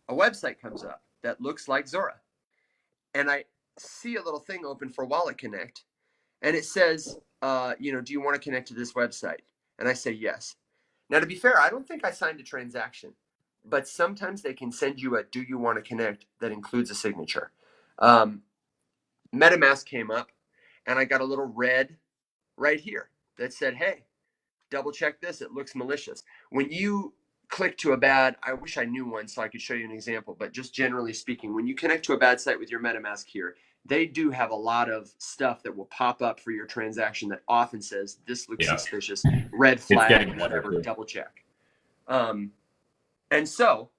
a website comes up that looks like Zora. And I see a little thing open for Wallet Connect. And it says, do you want to connect to this website? And I say yes. Now, to be fair, I don't think I signed a transaction, but sometimes they can send you a do you want to connect that includes a signature. MetaMask came up, and I got a little red right here that said, hey, double check this. It looks malicious. When you click to a bad, I wish I knew one so I could show you an example, but just generally speaking, when you connect to a bad site with your MetaMask here, they do have a lot of stuff that will pop up for your transaction that often says, this looks suspicious, red flag, whatever, double check. And so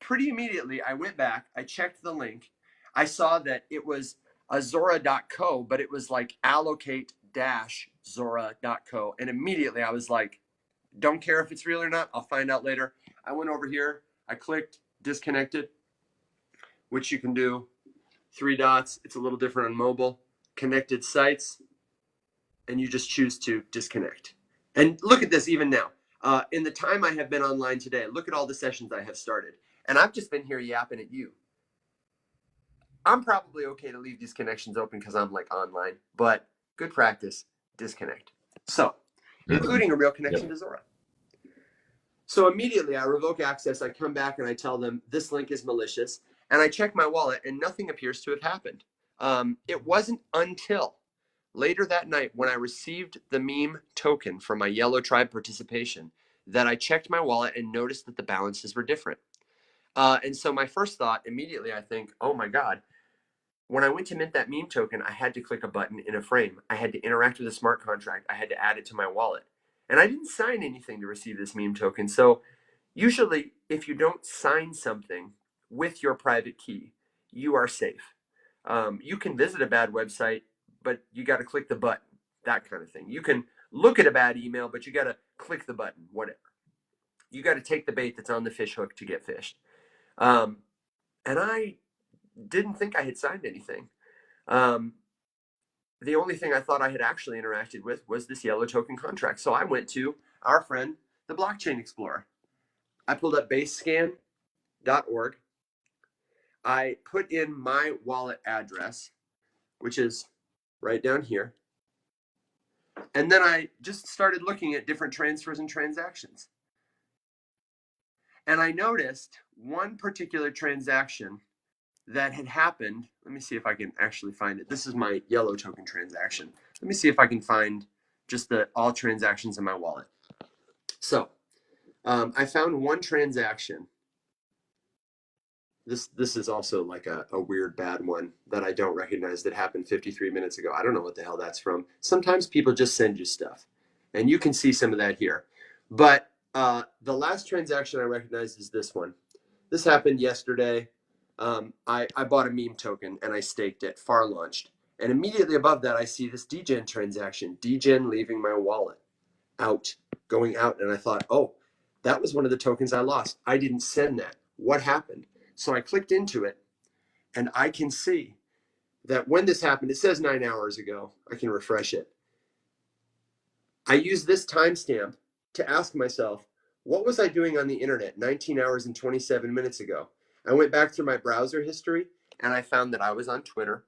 pretty immediately I went back, I checked the link, I saw that it was a Zora.co, but it was like allocate-Zora.co. And immediately I was like, don't care if it's real or not, I'll find out later. I went over here, I clicked disconnected, which you can do 3 dots. It's a little different on mobile. Connected sites, and you just choose to disconnect. And look at this even now. In the time I have been online today, look at all the sessions I have started. And I've just been here yapping at you. I'm probably okay to leave these connections open because I'm like online, but good practice, disconnect. So, including a real connection to Zora. So immediately I revoke access, I come back and I tell them this link is malicious, and I check my wallet and nothing appears to have happened. It wasn't until later that night when I received the meme token from my Yellow Tribe participation that I checked my wallet and noticed that the balances were different. And so my first thought immediately, I think, oh my God, when I went to mint that meme token, I had to click a button in a frame. I had to interact with a smart contract. I had to add it to my wallet. And I didn't sign anything to receive this meme token. So usually if you don't sign something with your private key, you are safe. You can visit a bad website, but you got to click the button, that kind of thing. You can look at a bad email, but you got to click the button, whatever. You got to take the bait that's on the fish hook to get fished. And I didn't think I had signed anything. The only thing I thought I had actually interacted with was this yellow token contract. So I went to our friend, the Blockchain Explorer. I pulled up basescan.org. I put in my wallet address, which is right down here. And then I just started looking at different transfers and transactions. And I noticed one particular transaction that had happened. Let me see if I can actually find it. This is my yellow token transaction. Let me see if I can find just the all transactions in my wallet. So I found one transaction. This is also like a weird bad one that I don't recognize that happened 53 minutes ago. I don't know what the hell that's from. Sometimes people just send you stuff, and you can see some of that here. But The last transaction I recognize is this one. This happened yesterday. I bought a meme token and I staked it, far launched. And immediately above that, I see this DEGEN transaction, DEGEN leaving my wallet, going out. And I thought, oh, that was one of the tokens I lost. I didn't send that. What happened? So I clicked into it and I can see that when this happened, it says 9 hours ago. I can refresh it. I used this timestamp to ask myself, what was I doing on the internet 19 hours and 27 minutes ago? I went back through my browser history and I found that I was on Twitter.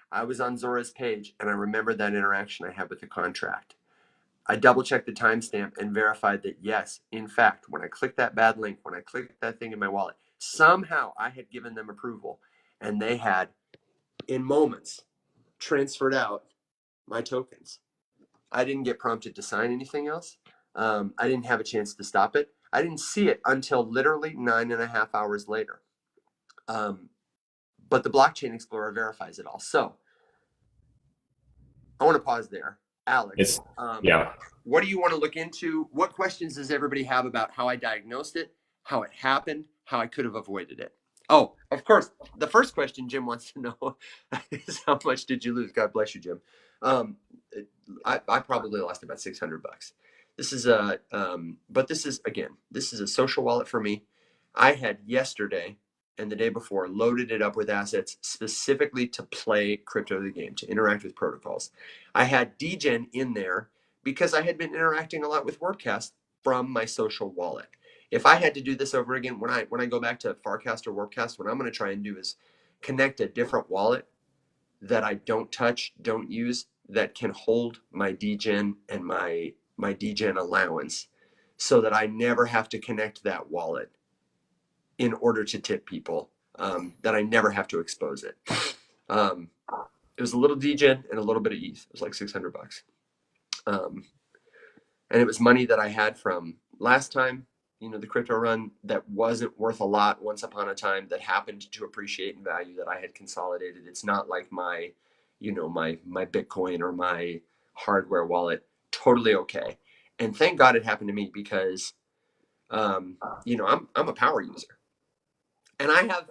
I was on Zora's page, and I remembered that interaction I had with the contract. I double checked the timestamp and verified that, yes, in fact, when I clicked that bad link, when I clicked that thing in my wallet, somehow I had given them approval, and they had, in moments, transferred out my tokens. I didn't get prompted to sign anything else. I didn't have a chance to stop it. I didn't see it until literally 9.5 hours later. But the Blockchain Explorer verifies it all. So I want to pause there. Alex, what do you want to look into? What questions does everybody have about how I diagnosed it, how it happened, how I could have avoided it? Oh, of course, the first question Jim wants to know is how much did you lose? God bless you, Jim. I probably lost about $600. This is but this is a social wallet for me. I had yesterday and the day before loaded it up with assets specifically to play crypto the game, to interact with protocols. I had DEGEN in there because I had been interacting a lot with Warpcast from my social wallet. If I had to do this over again, when I go back to Farcaster or Warpcast, what I'm going to try and do is connect a different wallet that I don't touch, don't use, that can hold my DEGEN and my DEGEN allowance so that I never have to connect that wallet in order to tip people, that I never have to expose it. It was a little DEGEN and a little bit of ETH. It was like $600. And it was money that I had from last time, the crypto run that wasn't worth a lot once upon a time, that happened to appreciate in value, that I had consolidated. It's not like my Bitcoin or my hardware wallet. Totally okay. And thank God it happened to me because, I'm a power user. And I have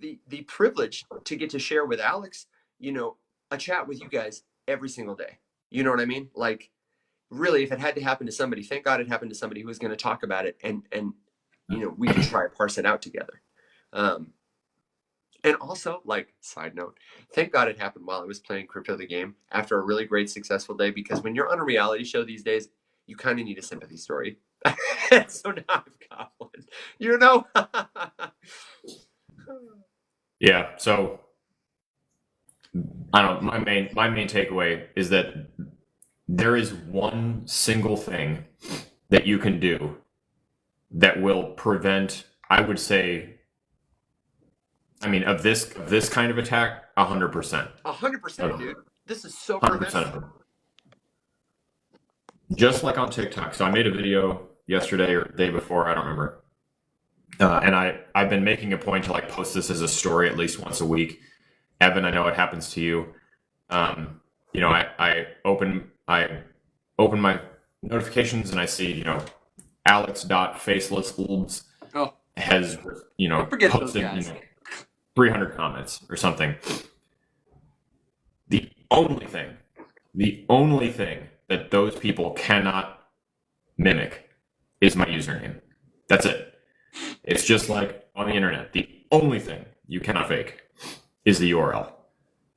the privilege to get to share with Alex, a chat with you guys every single day. You know what I mean? Like, really, if it had to happen to somebody, thank God it happened to somebody who was going to talk about it, and we can try to parse it out together. And also, like, side note, thank God it happened while I was playing crypto the game after a really great, successful day, because when you're on a reality show these days, you kind of need a sympathy story. So now I've got one, Yeah. So I don't know. My main takeaway is that there is one single thing that you can do that will prevent, I would say, of this kind of attack, 100%. 100%, dude. This is so 100%. Just like on TikTok. So I made a video yesterday or the day before, I don't remember. And I've been making a point to post this as a story at least once a week. Evan, I know it happens to you. I open my notifications and I see, Alex.Faceless Labs has, posted 300 comments or something. The only thing that those people cannot mimic is my username. That's it. It's just like on the internet. The only thing you cannot fake is the URL.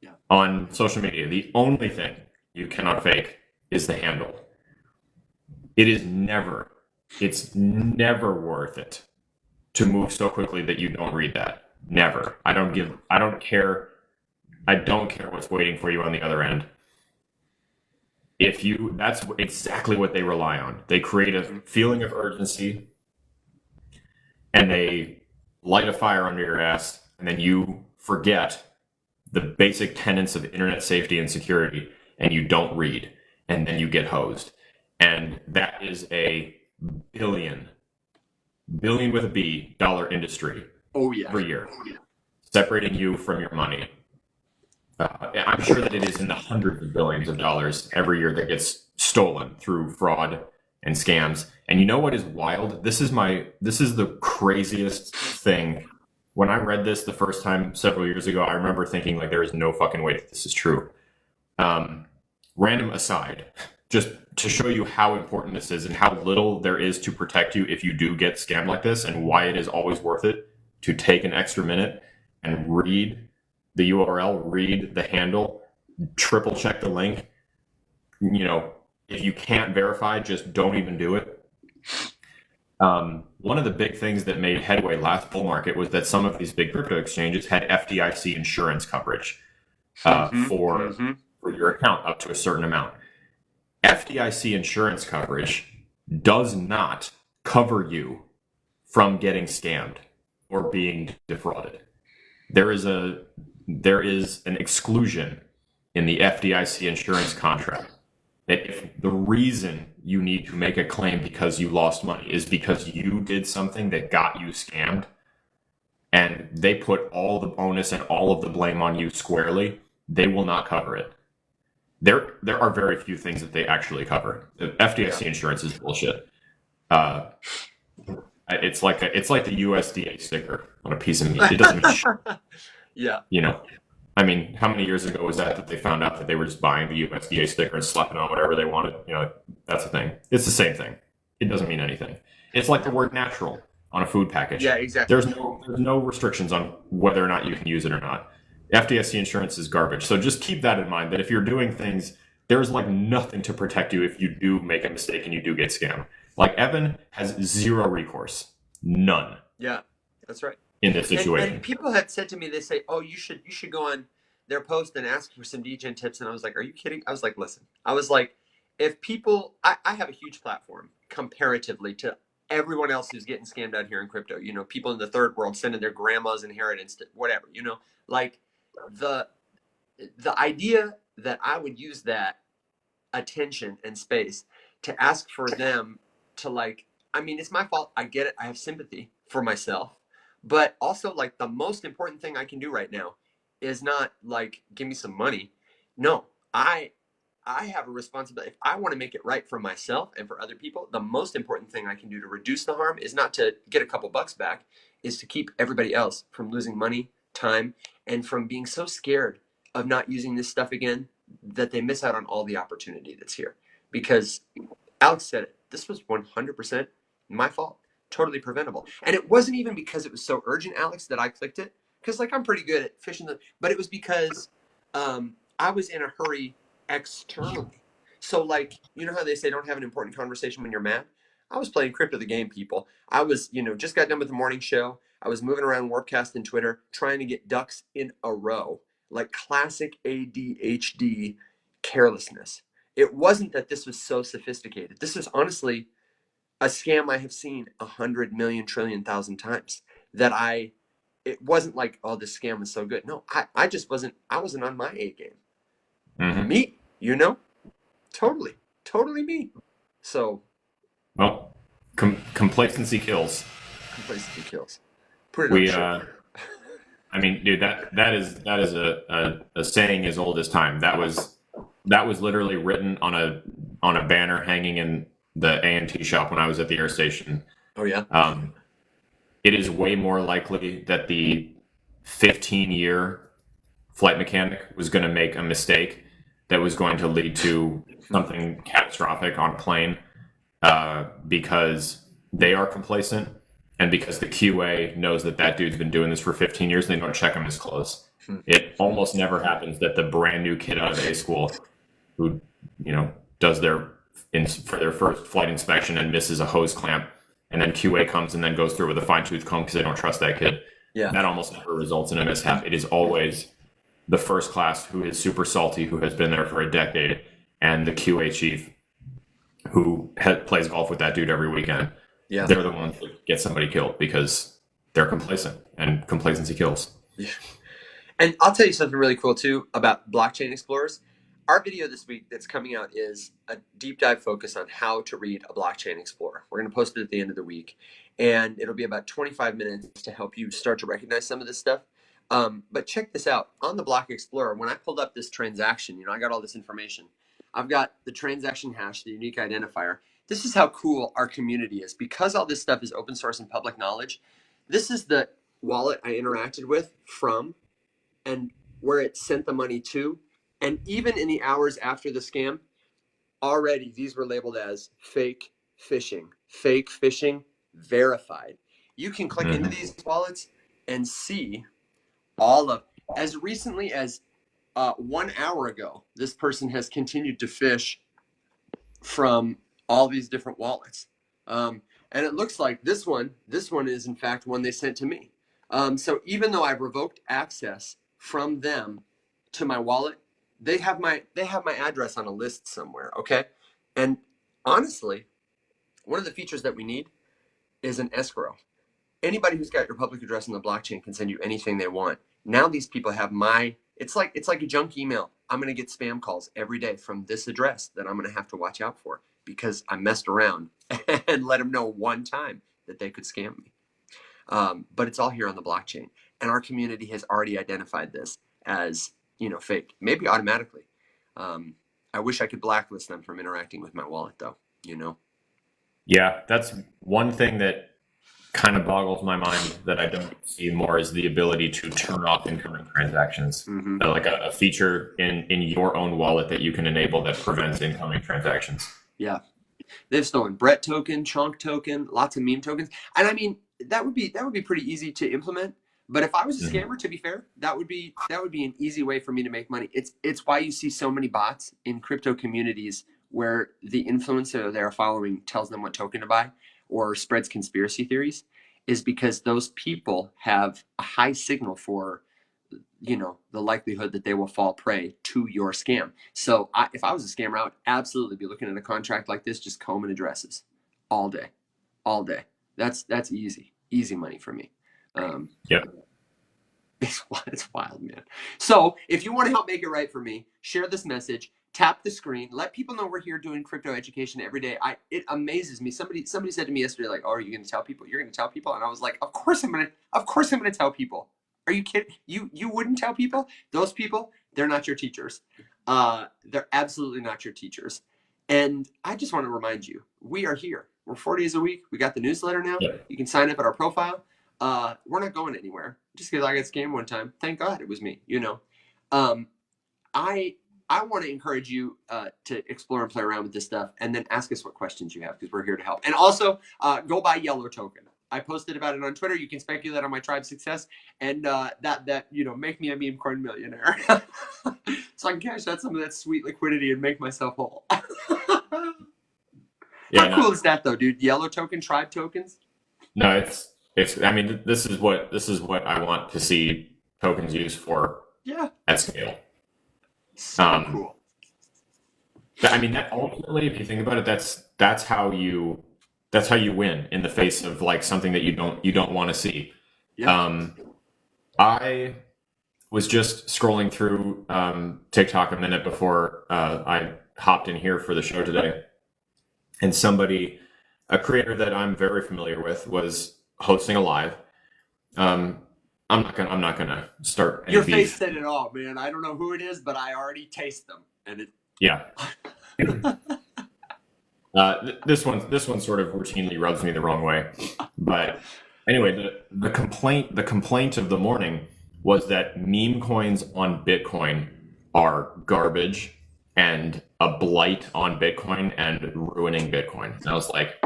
Yeah. On social media, the only thing you cannot fake is the handle. It's never worth it to move so quickly that you don't read that. Never. I don't care what's waiting for you on the other end. That's exactly what they rely on. They create a feeling of urgency and they light a fire under your ass, and then you forget the basic tenets of internet safety and security, and you don't read, and then you get hosed. And that is a billion with a B dollar industry every year, separating you from your money. I'm sure that it is in the hundreds of billions of dollars every year that gets stolen through fraud and scams. And you know what is wild? This is the craziest thing. When I read this the first time several years ago, I remember thinking like there is no fucking way that this is true. Random aside, just to show you how important this is and how little there is to protect you if you do get scammed like this, and why it is always worth it to take an extra minute and read the URL, read the handle, triple check the link. If you can't verify, just don't even do it. One of the big things that made headway last bull market was that some of these big crypto exchanges had FDIC insurance coverage for your account up to a certain amount. FDIC insurance coverage does not cover you from getting scammed or being defrauded. There is an exclusion in the FDIC insurance contract that if the reason you need to make a claim because you lost money is because you did something that got you scammed, and they put all the onus and all of the blame on you squarely, they will not cover it. There are very few things that they actually cover. The FDIC insurance is bullshit. It's like the USDA sticker on a piece of meat. It doesn't mean shit. Yeah. I mean, how many years ago was that they found out that they were just buying the USDA sticker and slapping on whatever they wanted? That's the thing. It's the same thing. It doesn't mean anything. It's like the word natural on a food package. Yeah, exactly. There's no restrictions on whether or not you can use it or not. FDIC insurance is garbage. So just keep that in mind, that if you're doing things, there's like nothing to protect you if you do make a mistake and you do get scammed. Like Evan has zero recourse. None. Yeah, that's right. In this situation. And people had said to me, they say, "Oh, you should go on their post and ask for some DEGEN tips." And I was like, "Are you kidding?" I was like, "Listen." I was like, if people, I have a huge platform comparatively to everyone else who's getting scammed out here in crypto. People in the third world sending their grandma's inheritance to whatever. Like the idea that I would use that attention and space to ask for them to it's my fault. I get it. I have sympathy for myself. But also, the most important thing I can do right now is not, give me some money. No, I have a responsibility. If I want to make it right for myself and for other people, the most important thing I can do to reduce the harm is not to get a couple bucks back, is to keep everybody else from losing money, time, and from being so scared of not using this stuff again that they miss out on all the opportunity that's here. Because Alex said it. This was 100% my fault. Totally preventable. And it wasn't even because it was so urgent, Alex, that I clicked it. Because I'm pretty good at fishing but it was because I was in a hurry externally. So how they say don't have an important conversation when you're mad? I was playing Crypto the Game, people. I was, just got done with the morning show. I was moving around Warpcast and Twitter trying to get ducks in a row. Like classic ADHD carelessness. It wasn't that this was so sophisticated. This was honestly a scam I have seen 100 million trillion thousand times. It wasn't like, oh, this scam was so good. No, I just wasn't on my A game. Mm-hmm. Me, totally me. So, well, complacency kills. Complacency kills. Put it on. I mean, dude, that is a saying as old as time. That was literally written on a banner hanging in the A&T shop when I was at the air station. Oh yeah. It is way more likely that the 15-year flight mechanic was going to make a mistake that was going to lead to something catastrophic on a plane because they are complacent and because the QA knows that dude's been doing this for 15 years and they don't check him as close. It almost never happens that the brand new kid out of A school who, does for their first flight inspection and misses a hose clamp, and then QA comes and then goes through with a fine-tooth comb because they don't trust that kid. Yeah. That almost never results in a mishap. It is always the first class who is super salty, who has been there for a decade, and the QA chief who plays golf with that dude every weekend. Yeah. They're the ones that get somebody killed because they're complacent, and complacency kills. Yeah. And I'll tell you something really cool too about blockchain explorers. Our video this week that's coming out is a deep dive focus on how to read a blockchain explorer. We're going to post it at the end of the week, and it'll be about 25 minutes to help you start to recognize some of this stuff. But check this out. On the Block Explorer, when I pulled up this transaction, I got all this information. I've got the transaction hash, the unique identifier, this is how cool our community is. Because all this stuff is open source and public knowledge, this is the wallet I interacted with from and where it sent the money to. And even in the hours after the scam, already these were labeled as fake phishing verified. You can click into these wallets and see all of, as recently as 1 hour ago, this person has continued to phish from all these different wallets. And it looks like this one is in fact one they sent to me. So even though I've revoked access from them to my wallet, they have my address on a list somewhere, okay? And honestly, one of the features that we need is an escrow. Anybody who's got your public address on the blockchain can send you anything they want. Now these people have it's like a junk email. I'm going to get spam calls every day from this address that I'm going to have to watch out for because I messed around and let them know one time that they could scam me. But it's all here on the blockchain. And our community has already identified this as, fake, maybe automatically. I wish I could blacklist them from interacting with my wallet though, Yeah, that's one thing that kind of boggles my mind that I don't see more is the ability to turn off incoming transactions. Like a feature in your own wallet that you can enable that prevents incoming transactions. Yeah. They've stolen Brett token, Chonk token, lots of meme tokens. And I mean, that would be pretty easy to implement. But if I was a scammer, to be fair, that would be an easy way for me to make money. It's why you see so many bots in crypto communities where the influencer they're following tells them what token to buy or spreads conspiracy theories, is because those people have a high signal for, the likelihood that they will fall prey to your scam. So if I was a scammer, I would absolutely be looking at a contract like this, just combing addresses all day. That's easy money for me. Yep. It's wild, man. So if you want to help make it right for me, share this message, tap the screen, let people know we're here doing crypto education every day. It amazes me. Somebody said to me yesterday, like, "Oh, are you going to tell people? You're going to tell people?" And I was like, "Of course I'm going to tell people. Are you kidding? You wouldn't tell people? Those people, they're not your teachers. They're absolutely not your teachers." And I just want to remind you, we are here. We're 4 days a week. We got the newsletter now. Yeah. You can sign up at our profile. We're not going anywhere. Just because I got scammed one time, thank God it was me. I want to encourage you to explore and play around with this stuff, and then ask us what questions you have because we're here to help. And also, go buy Yellow Token. I posted about it on Twitter. You can speculate on my tribe's success, and that make me a meme coin millionaire, so I can cash out some of that sweet liquidity and make myself whole. Yeah, How cool is that though, dude? Yellow Token, tribe tokens. No, it's. I mean, this is what I want to see tokens used for. Yeah. At scale. So cool. I mean, that ultimately, if you think about it, that's how you win in the face of like something that you don't want to see. Yeah. I was just scrolling through TikTok a minute before I hopped in here for the show today, and a creator that I'm very familiar with, was hosting a live. I'm not gonna start any Your beef. face said it all, man. I don't know who it is, but I already taste them, and it. Yeah. This one sort of routinely rubs me the wrong way, but anyway, the complaint of the morning was that meme coins on Bitcoin are garbage and a blight on Bitcoin and ruining Bitcoin. And I was like,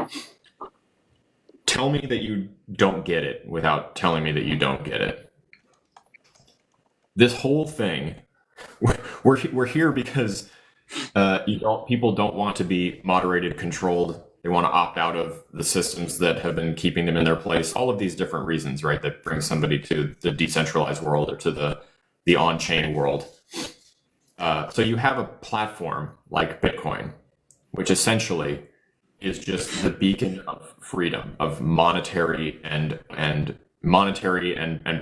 tell me that you don't get it without telling me that you don't get it. This whole thing, we're here because people don't want to be moderated, controlled. They want to opt out of the systems that have been keeping them in their place. All of these different reasons, right, that bring somebody to the decentralized world or to the on-chain world. So you have a platform like Bitcoin, which essentially is just the beacon of freedom, of monetary and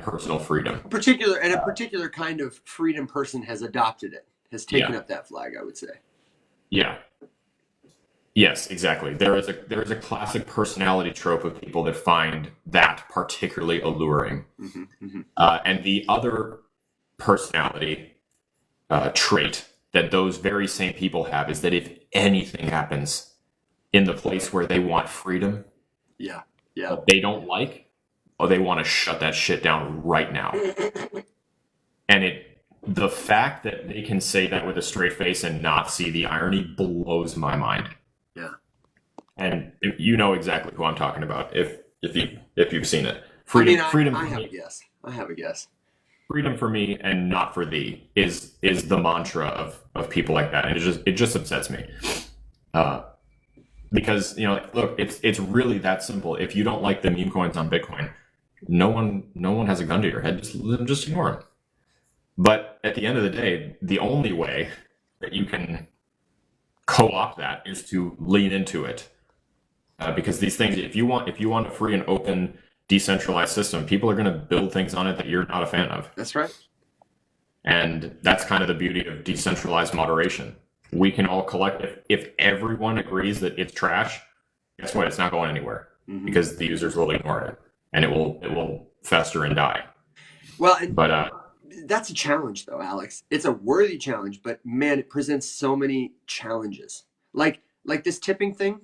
personal freedom. A particular kind of freedom person has adopted it, has taken up that flag, I would say. Yeah. Yes, exactly. There is a classic personality trope of people that find that particularly alluring. Mm-hmm, mm-hmm. And the other personality trait that those very same people have is that if anything happens, in the place where they want freedom, Yeah. that they don't like, or they want to shut that shit down right now. And the fact that they can say that with a straight face and not see the irony blows my mind. Yeah. And you know exactly who I'm talking about if you've seen it. Freedom. I have a guess. Freedom for me and not for thee is the mantra of people like that, and it just upsets me. Because look, it's really that simple. If you don't like the meme coins on Bitcoin, no one has a gun to your head. Just ignore them. But at the end of the day, the only way that you can co-opt that is to lean into it, because these things, if you want a free and open, decentralized system, people are going to build things on it that you're not a fan of. That's right. And that's kind of the beauty of decentralized moderation. We can all collect. If everyone agrees that it's trash, guess what? It's not going anywhere, because the users will ignore it, and it will fester and die. Well, that's a challenge, though, Alex. It's a worthy challenge, but man, it presents so many challenges. Like this tipping thing,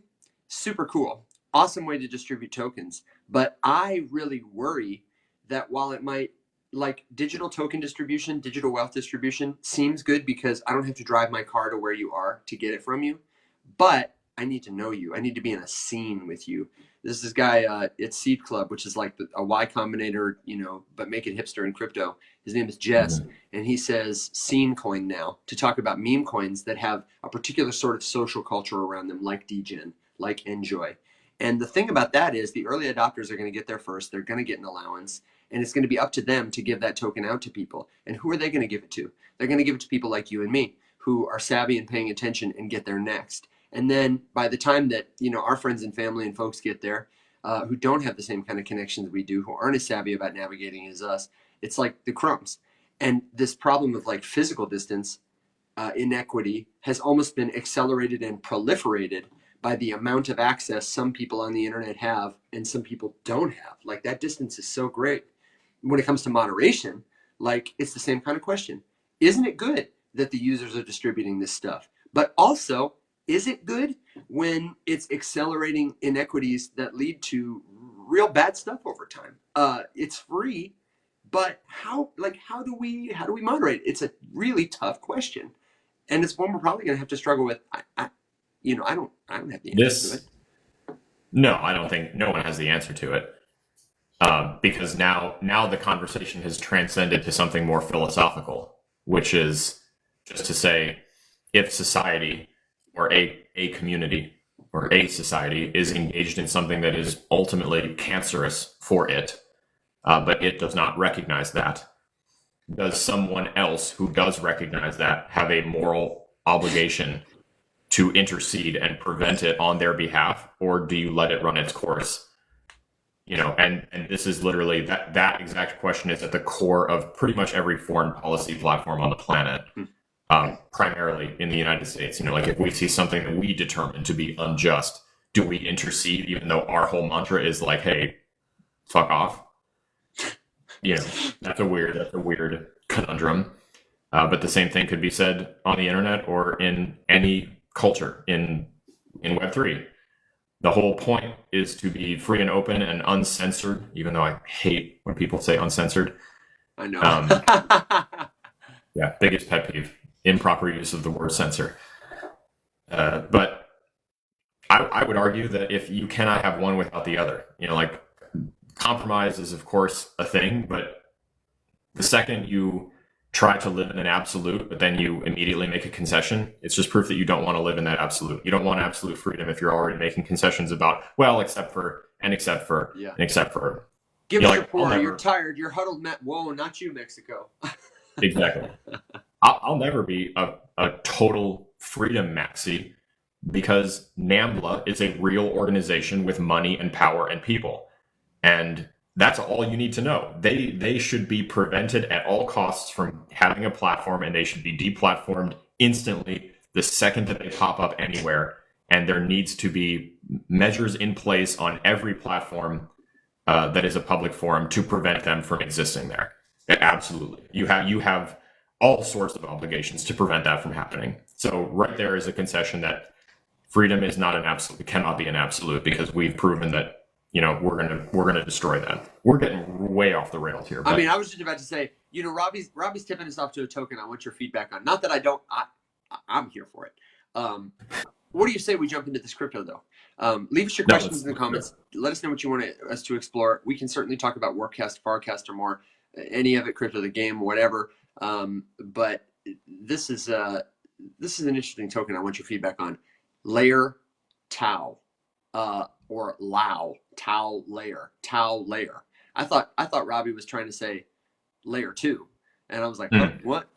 super cool, awesome way to distribute tokens. But I really worry that while it might, like digital token distribution, digital wealth distribution seems good because I don't have to drive my car to where you are to get it from you. But I need to know you. I need to be in a scene with you. There's this guy at Seed Club, which is like a Y Combinator, but make it hipster in crypto. His name is Jess, and he says scene coin now to talk about meme coins that have a particular sort of social culture around them, like DEGEN, like Enjoy. And the thing about that is the early adopters are going to get there first. They're going to get an allowance, and it's going to be up to them to give that token out to people. And who are they going to give it to? They're going to give it to people like you and me who are savvy and paying attention and get there next. And then by the time that, our friends and family and folks get there, who don't have the same kind of connections we do, who aren't as savvy about navigating as us, it's like the crumbs. And this problem of like physical distance inequity has almost been accelerated and proliferated by the amount of access some people on the internet have and some people don't have. Like that distance is so great. When it comes to moderation, like it's the same kind of question. Isn't it good that the users are distributing this stuff? But also, is it good when it's accelerating inequities that lead to real bad stuff over time? It's free, but how do we moderate? It's a really tough question, and it's one we're probably going to have to struggle with. I don't have the answer to it. No, I don't think no one has the answer to it, because now the conversation has transcended to something more philosophical, which is just to say, if society or a community or a society is engaged in something that is ultimately cancerous for it, but it does not recognize that, does someone else who does recognize that have a moral obligation to intercede and prevent it on their behalf, or do you let it run its course? And this is literally that exact question is at the core of pretty much every foreign policy platform on the planet. Primarily in the United States, like if we see something that we determine to be unjust, do we intercede even though our whole mantra is like, hey, fuck off? That's a weird conundrum. But the same thing could be said on the internet or in any culture in Web3. The whole point is to be free and open and uncensored, even though I hate when people say uncensored. I know. Yeah, biggest pet peeve. Improper use of the word censor. But I would argue that if you cannot have one without the other, like compromise is of course a thing, but the second you try to live in an absolute, but then you immediately make a concession, it's just proof that you don't want to live in that absolute. You don't want absolute freedom if you're already making concessions about, well, except for. Give us your pour. You're tired. You're huddled. Whoa, not you, Mexico. Exactly. I'll never be a total freedom maxi, because NAMBLA is a real organization with money and power and people. And that's all you need to know. They should be prevented at all costs from having a platform, and they should be deplatformed instantly the second that they pop up anywhere. And there needs to be measures in place on every platform that is a public forum to prevent them from existing there. Absolutely. You have all sorts of obligations to prevent that from happening. So right there is a concession that freedom is not an absolute. It cannot be an absolute because we've proven that. We're gonna destroy that. We're getting way off the rails here. I mean, I was just about to say, Robbie's tipping us off to a token. I want your feedback on. Not that I don't. I'm here for it. What do you say we jump into this crypto though? Leave us your questions in the comments. Let us know what you want us to explore. We can certainly talk about Warpcast, Farcaster more, any of it, crypto, the game, whatever. But this is an interesting token. I want your feedback on Layer Tau. Or Tau layer. I thought Robbie was trying to say layer 2, and I was like, what?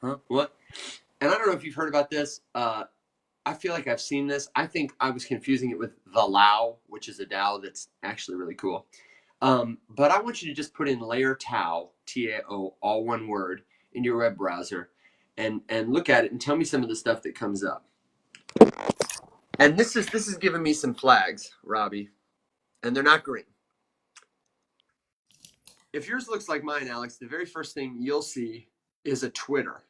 And I don't know if you've heard about this. I feel like I've seen this. I think I was confusing it with the Lao, which is a DAO that's actually really cool. But I want you to just put in layer Tau, Tao, all one word, in your web browser, and look at it and tell me some of the stuff that comes up. And this is giving me some flags, Robbie. And they're not green. If yours looks like mine, Alex, the very first thing you'll see is a Twitter.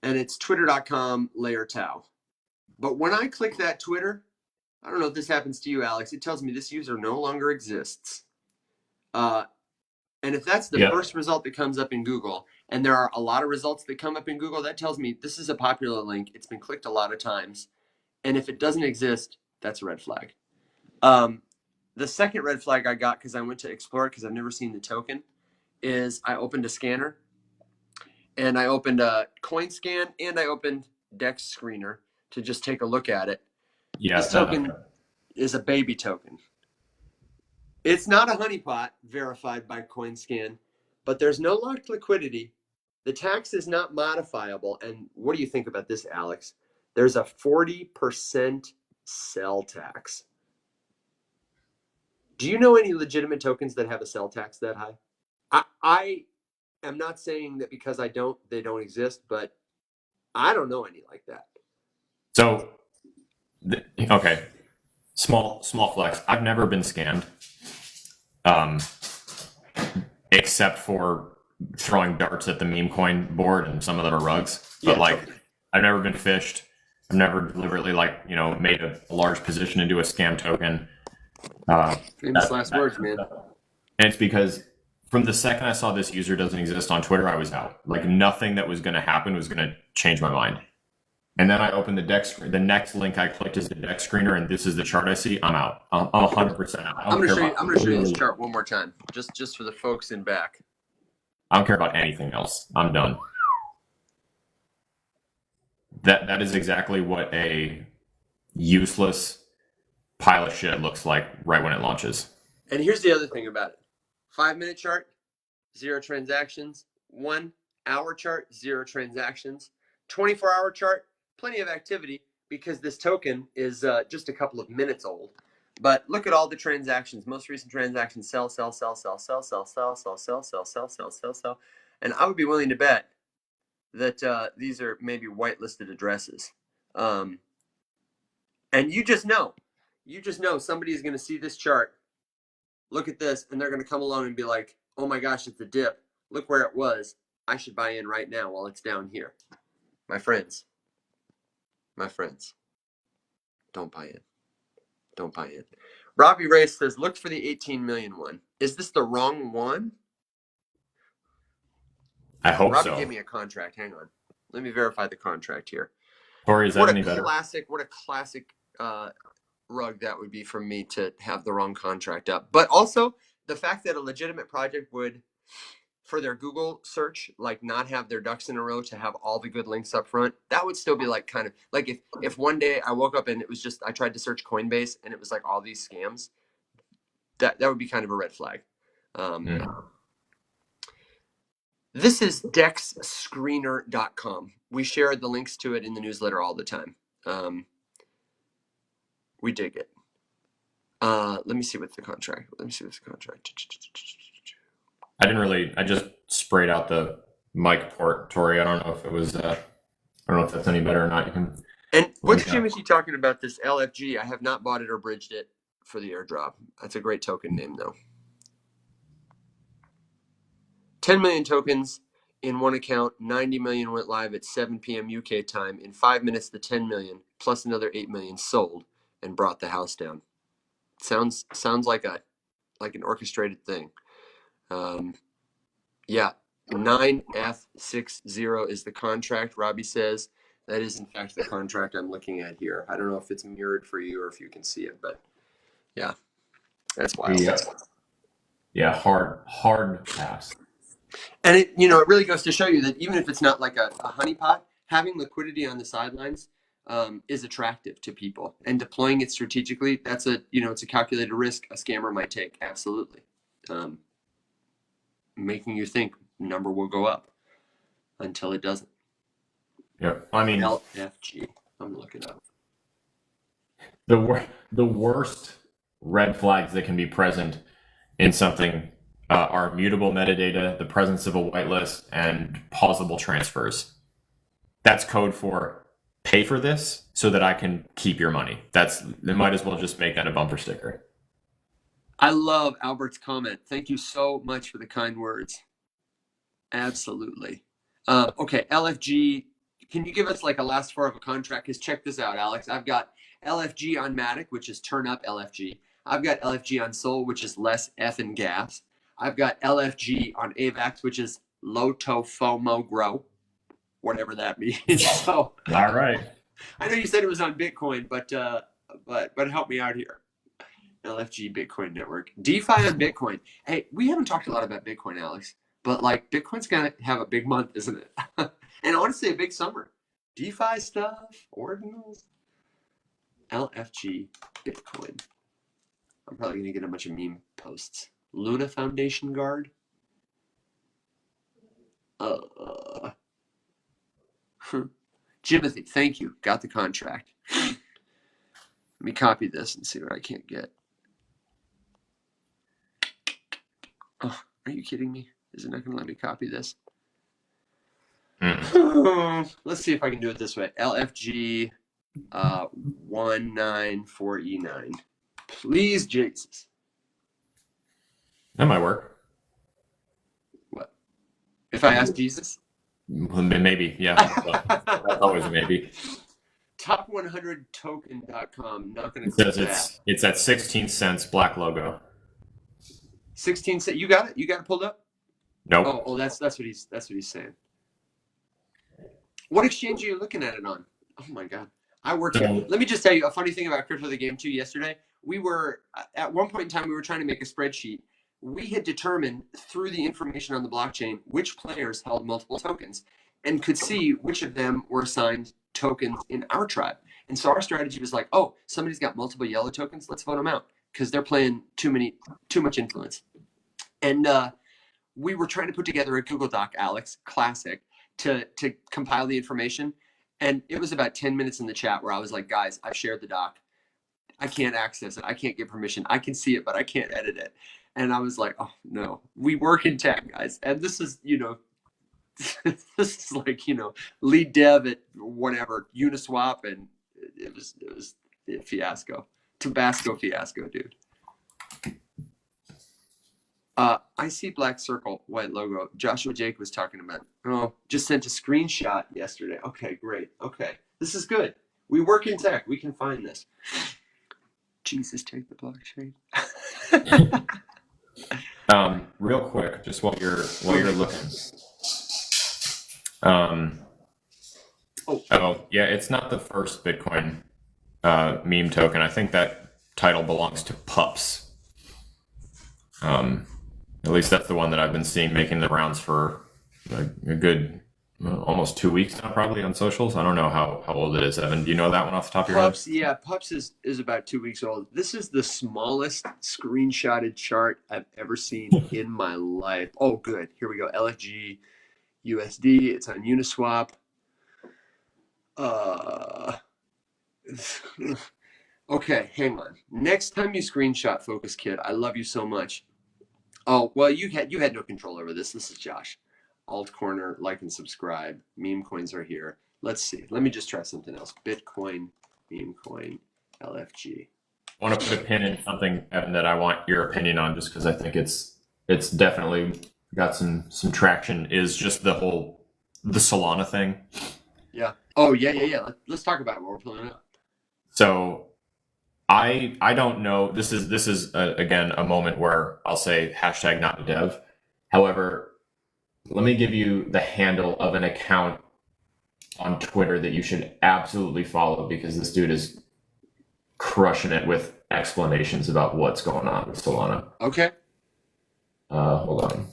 And it's twitter.com layer Tau. But when I click that Twitter, I don't know if this happens to you, Alex, it tells me this user no longer exists. And if that's the first result that comes up in Google, and there are a lot of results that come up in Google, that tells me this is a popular link. It's been clicked a lot of times. And if it doesn't exist, that's a red flag. The second red flag I got, because I went to explore it because I've never seen the token, is I opened a scanner, and I opened a CoinScan, and I opened DEX Screener to just take a look at it. Yeah, this token is a baby token. It's not a honeypot verified by CoinScan, but there's no locked liquidity. The tax is not modifiable. And what do you think about this, Alex? There's a 40% sell tax. Do you know any legitimate tokens that have a sell tax that high? I am not saying that because they don't exist, but I don't know any like that. So, okay, small flex. I've never been scammed, except for throwing darts at the meme coin board, and some of them are rugs. But I've never been phished. I've never deliberately made a large position into a scam token. Famous last words, man. And it's because from the second I saw this user doesn't exist on Twitter, I was out. Like nothing that was going to happen was going to change my mind. And then I opened the DEX. The next link I clicked is the DEX screener, and this is the chart I see. I'm out. I'm 100% out. I'm going to show you this chart one more time, just for the folks in back. I don't care about anything else. I'm done. That is exactly what a useless pile of shit looks like right when it launches. And here's the other thing about it. 5-minute chart, 0 transactions. 1 hour chart, 0 transactions. 24-hour chart, plenty of activity because this token is just a couple of minutes old. But look at all the transactions. Most recent transactions, sell. And I would be willing to bet that these are maybe whitelisted addresses. And you just know somebody is going to see this chart, look at this, and they're going to come along and be like, oh my gosh, it's a dip. Look where it was. I should buy in right now while it's down here. My friends, don't buy in. Don't buy in. Robbie Race says, look for the 18 million one. Is this the wrong one? I hope so. Robbie gave me a contract. Hang on. Let me verify the contract here. Corey, is that any better? What a classic rug that would be for me to have the wrong contract up. But also the fact that a legitimate project would, for their Google search, like not have their ducks in a row to have all the good links up front, that would still be like kind of like if one day I woke up and it was just, I tried to search Coinbase and it was like all these scams, that would be kind of a red flag. This is dexscreener.com. We share the links to it in the newsletter all the time. We dig it. Let me see what's the contract. I just sprayed out the mic port, Tori. I don't know if it was, I don't know if that's any better or not. And what's Jimothy talking about this LFG? I have not bought it or bridged it for the airdrop. That's a great token name though. 10 million tokens in one account, 90 million went live at 7 p.m. UK time. In 5 minutes, the 10 million plus another 8 million sold and brought the house down. Sounds like an orchestrated thing. Yeah, 9F60 is the contract. Robbie says that is in fact the contract I'm looking at here. I don't know if it's mirrored for you or if you can see it, but yeah, that's wild. Yeah, hard pass. And it really goes to show you that even if it's not like a honeypot, having liquidity on the sidelines is attractive to people, and deploying it strategically, it's a calculated risk a scammer might take. Absolutely. Making you think number will go up until it doesn't. Yeah, I mean, LFG. I'm gonna look it up. The worst red flags that can be present in something are mutable metadata, the presence of a whitelist, and pausable transfers. That's code for pay for this so that I can keep your money. They might as well just make that a bumper sticker. I love Albert's comment. Thank you so much for the kind words. Absolutely. Okay, LFG. Can you give us like a last four of a contract? Because check this out, Alex. I've got LFG on Matic, which is turn up LFG. I've got LFG on Sol, which is less F and gas. I've got LFG on AVAX, which is low to FOMO grow, whatever that means. So, all right. I know you said it was on Bitcoin, but help me out here. LFG Bitcoin Network. DeFi on Bitcoin. Hey, we haven't talked a lot about Bitcoin, Alex, but like Bitcoin's gonna have a big month, isn't it? And honestly, a big summer. DeFi stuff, ordinals. LFG Bitcoin. I'm probably gonna get a bunch of meme posts. Luna Foundation Guard. Jimothy, thank you. Got the contract. Let me copy this and see what I can't get. Oh, are you kidding me? Is it not going to let me copy this? Let's see if I can do it this way. LFG 194E9. Please, Jesus. That might work. What? If I ask Jesus? Maybe, yeah. That's always a maybe. Top100token.com. Not going to click that. It's at 16 cents, black logo. 16 cents. You got it? You got it pulled up? Nope. Oh, that's what he's saying. What exchange are you looking at it on? Oh my God. I work here. Let me just tell you a funny thing about Crypto the Game 2 yesterday. We were, at one point in time, we were trying to make a spreadsheet. We had determined through the information on the blockchain which players held multiple tokens and could see which of them were assigned tokens in our tribe. And so our strategy was like, oh, somebody's got multiple yellow tokens. Let's vote them out because they're playing too much influence. And we were trying to put together a Google Doc, Alex, classic, to compile the information. And it was about 10 minutes in the chat where I was like, guys, I've shared the doc. I can't access it. I can't get permission. I can see it, but I can't edit it. And I was like, oh no, we work in tech, guys. And this is, this is like, lead dev at whatever, Uniswap. And it was a fiasco. Tabasco fiasco, dude. I see black circle, white logo. Joshua Jake was talking about, just sent a screenshot yesterday. Okay, great. Okay, this is good. We work in tech. We can find this. Jesus, take the blockchain. Real quick, just while you're looking. Yeah, it's not the first Bitcoin meme token. I think that title belongs to Pups. At least that's the one that I've been seeing making the rounds for a good almost 2 weeks now, probably on socials. I don't know how old it is, Evan. Do you know that one off the top of your head? Yeah, Pups is about 2 weeks old. This is the smallest screenshotted chart I've ever seen in my life. Oh, good. Here we go. LFG USD. It's on Uniswap. Okay, hang on. Next time you screenshot, Focus Kid, I love you so much. Oh, well, you had no control over this. This is Josh. Alt corner, like and subscribe. Meme coins are here. Let's see. Let me just try something else. Bitcoin, meme coin, LFG. I want to put a pin in something, Evan, that I want your opinion on, just because I think it's definitely got some traction. Is just the Solana thing. Yeah. Oh, yeah. Let's talk about it while we're pulling it up. So I don't know. This is again a moment where I'll say hashtag not a dev. However, let me give you the handle of an account on Twitter that you should absolutely follow, because this dude is crushing it with explanations about what's going on with Solana. Okay. Hold on.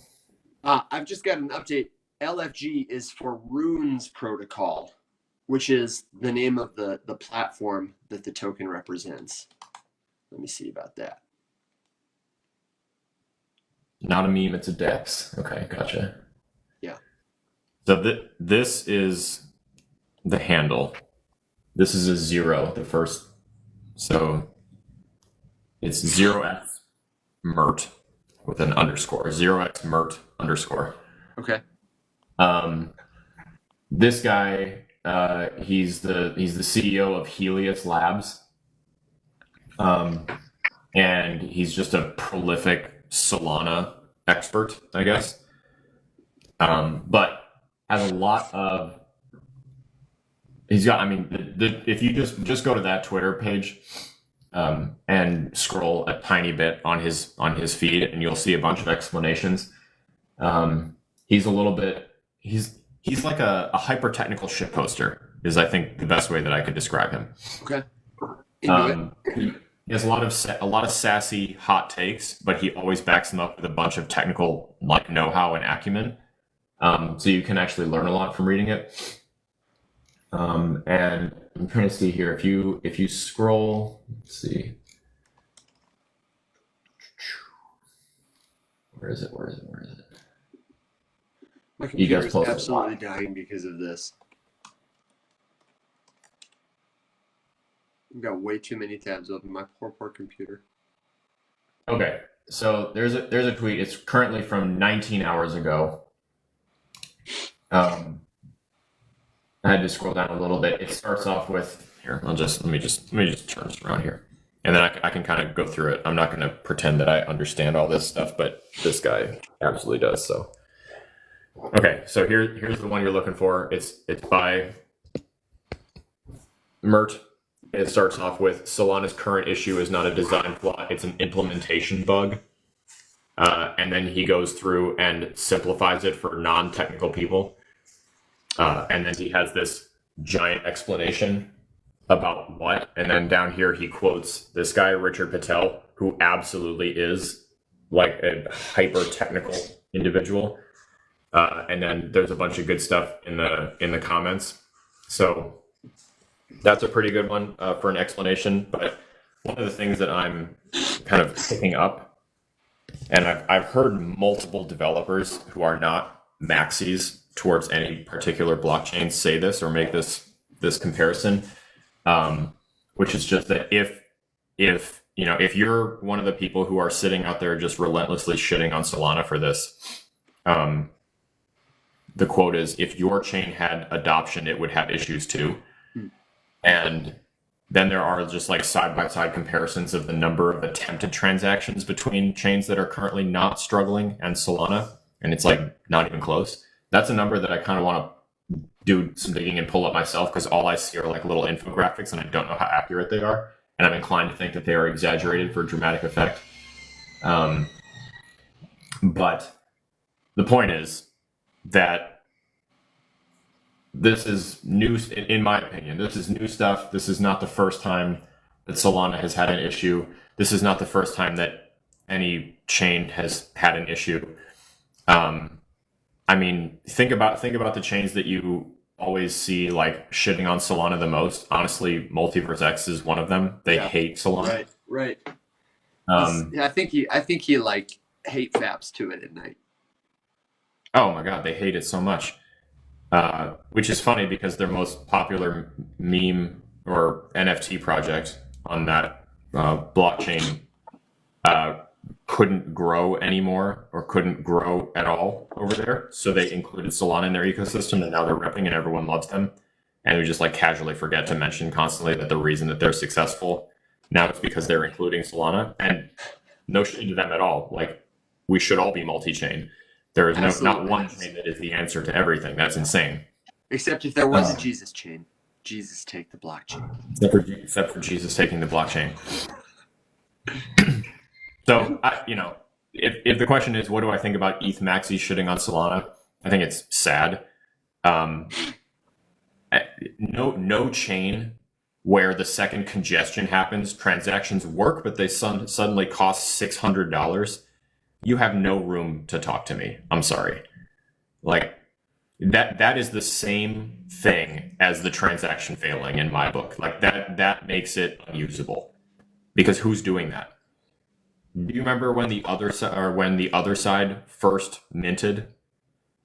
I've just got an update. LFG is for Runes Protocol, which is the name of the platform that the token represents. Let me see about that. Not a meme, it's a DEX. Okay, gotcha. Yeah. So this is the handle. This is a 0, the first. So it's 0x MERT with an underscore. 0x MERT underscore. Okay. This guy, he's the CEO of Faceless Labs. And he's just a prolific Solana expert, I guess. But has a lot of, he's got, I mean, if you just go to that Twitter page, and scroll a tiny bit on his feed, and you'll see a bunch of explanations. He's a little bit, he's like a hyper technical shit poster is, I think, the best way that I could describe him. Okay. He has a lot of sassy hot takes, but he always backs them up with a bunch of technical know-how and acumen. So you can actually learn a lot from reading it. And I'm trying to see here, if you scroll, let's see. Where is it? My computer's absolutely dying because of this. I've got way too many tabs open. My poor computer. Okay, so there's a tweet. It's currently from 19 hours ago. I had to scroll down a little bit. It starts off with here. Let me just turn this around here, and then I can kind of go through it. I'm not going to pretend that I understand all this stuff, but this guy absolutely does. So, okay, so here's the one you're looking for. It's by Mert. It starts off with Solana's current issue is not a design flaw; it's an implementation bug. And then he goes through and simplifies it for non-technical people. And then he has this giant explanation about what. And then down here, he quotes this guy, Richard Patel, who absolutely is like a hyper-technical individual. And then there's a bunch of good stuff in the comments. So that's a pretty good one for an explanation. But one of the things that I'm kind of picking up, and I've heard multiple developers who are not maxis towards any particular blockchain say this or make this comparison, which is just that if you're one of the people who are sitting out there just relentlessly shitting on Solana for this, the quote is, if your chain had adoption, it would have issues too. And then there are just like side-by-side comparisons of the number of attempted transactions between chains that are currently not struggling and Solana, and it's like not even close. That's a number that I kind of want to do some digging and pull up myself, because all I see are like little infographics and I don't know how accurate they are. And I'm inclined to think that they are exaggerated for dramatic effect. But the point is that this is new, in my opinion. This is new stuff. This is not the first time that Solana has had an issue. This is not the first time that any chain has had an issue. I mean, think about the chains that you always see like shitting on Solana the most. Honestly, Multiverse X is one of them. They hate Solana. Right. I think he like hate faps to it at night. Oh my god, they hate it so much. Which is funny because their most popular meme or NFT project on that blockchain couldn't grow anymore, or couldn't grow at all over there. So they included Solana in their ecosystem, and now they're repping and everyone loves them. And we just like casually forget to mention constantly that the reason that they're successful now is because they're including Solana. And no shade to them at all. Like, we should all be multi-chain. There is not one chain that is the answer to everything. That's insane. Except if there was a Jesus chain. Jesus take the blockchain. Except for Jesus taking the blockchain. So, if the question is, what do I think about ETH maxis shitting on Solana? I think it's sad. No chain where the second congestion happens, transactions work, but they suddenly cost $600. You have no room to talk to me. I'm sorry. Like that is the same thing as the transaction failing in my book. Like that makes it unusable. Because who's doing that? Do you remember when the other side first minted?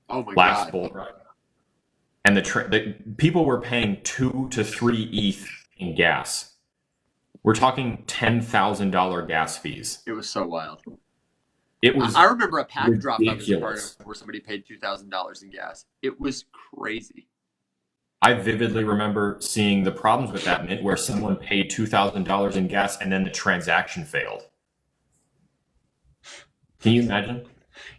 Oh my last God. bull run? And the people were paying 2 to 3 ETH in gas. We're talking $10,000 gas fees. It was so wild. It was. I remember a pack drop I was a part ridiculous. of where somebody paid $2,000 in gas. It was crazy. I vividly remember seeing the problems with that mint where someone paid $2,000 in gas and then the transaction failed. Can you imagine?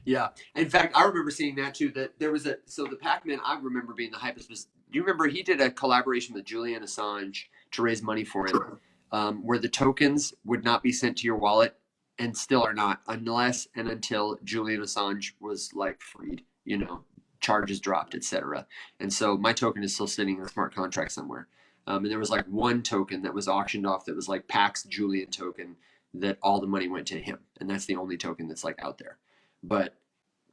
Yeah. In fact, I remember seeing that too. That there was the Pac-Man I remember being the hypest was. Do you remember he did a collaboration with Julian Assange to raise money for him, where the tokens would not be sent to your wallet and still are not unless and until Julian Assange was like freed. Charges dropped, etc. And so my token is still sitting in a smart contract somewhere. And there was like one token that was auctioned off that was like Pax Julian token that all the money went to him, and that's the only token that's like out there. But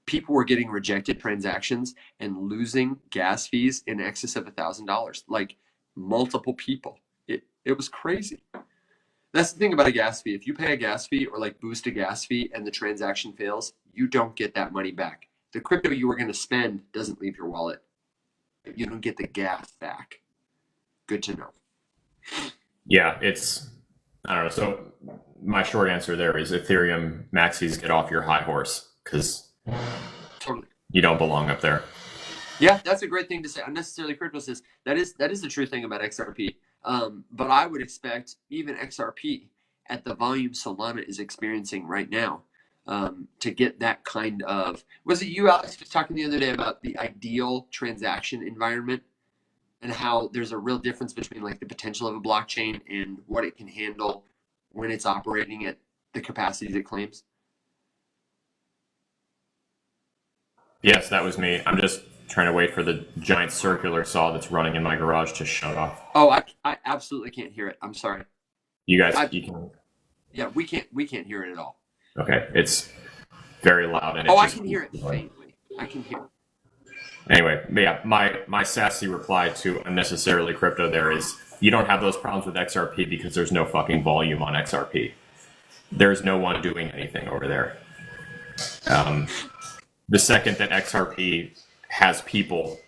people were getting rejected transactions and losing gas fees in excess of $1,000, like multiple people. It was crazy. That's the thing about a gas fee. If you pay a gas fee or like boost a gas fee and the transaction fails, you don't get that money back. The crypto you were going to spend doesn't leave your wallet. You don't get the gas back. Good to know. Yeah, I don't know. So my short answer there is Ethereum maxis, get off your high horse because Totally. you don't belong up there. Yeah, that's a great thing to say. Unnecessarily crypto says that is the true thing about XRP. But I would expect even XRP at the volume Solana is experiencing right now to get that kind of. Was it you, Alex, was talking the other day about the ideal transaction environment and how there's a real difference between like the potential of a blockchain and what it can handle when it's operating at the capacities it claims? Yes, that was me. I'm just trying to wait for the giant circular saw that's running in my garage to shut off. Oh, I absolutely can't hear it. I'm sorry. You guys, you can. Yeah, we can't hear it at all. Okay, it's very loud and. I can hear it faintly. I can hear it. Anyway, yeah, my sassy reply to unnecessarily crypto there is you don't have those problems with XRP because there's no fucking volume on XRP. There's no one doing anything over there. The second that XRP has people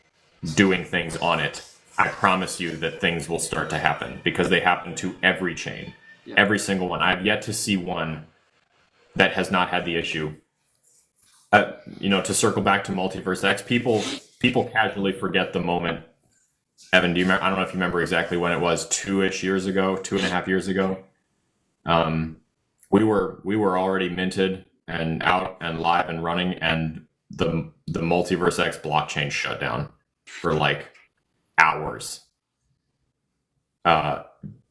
doing things on it, I promise you that things will start to happen because they happen to every chain, every single one. I've yet to see one that has not had the issue. To circle back to Multiverse X, people casually forget the moment. Evan, do you remember? I don't know if you remember exactly when it was. 2.5 years ago. We were already minted and out and live and running, and the Multiverse X blockchain shut down for like hours.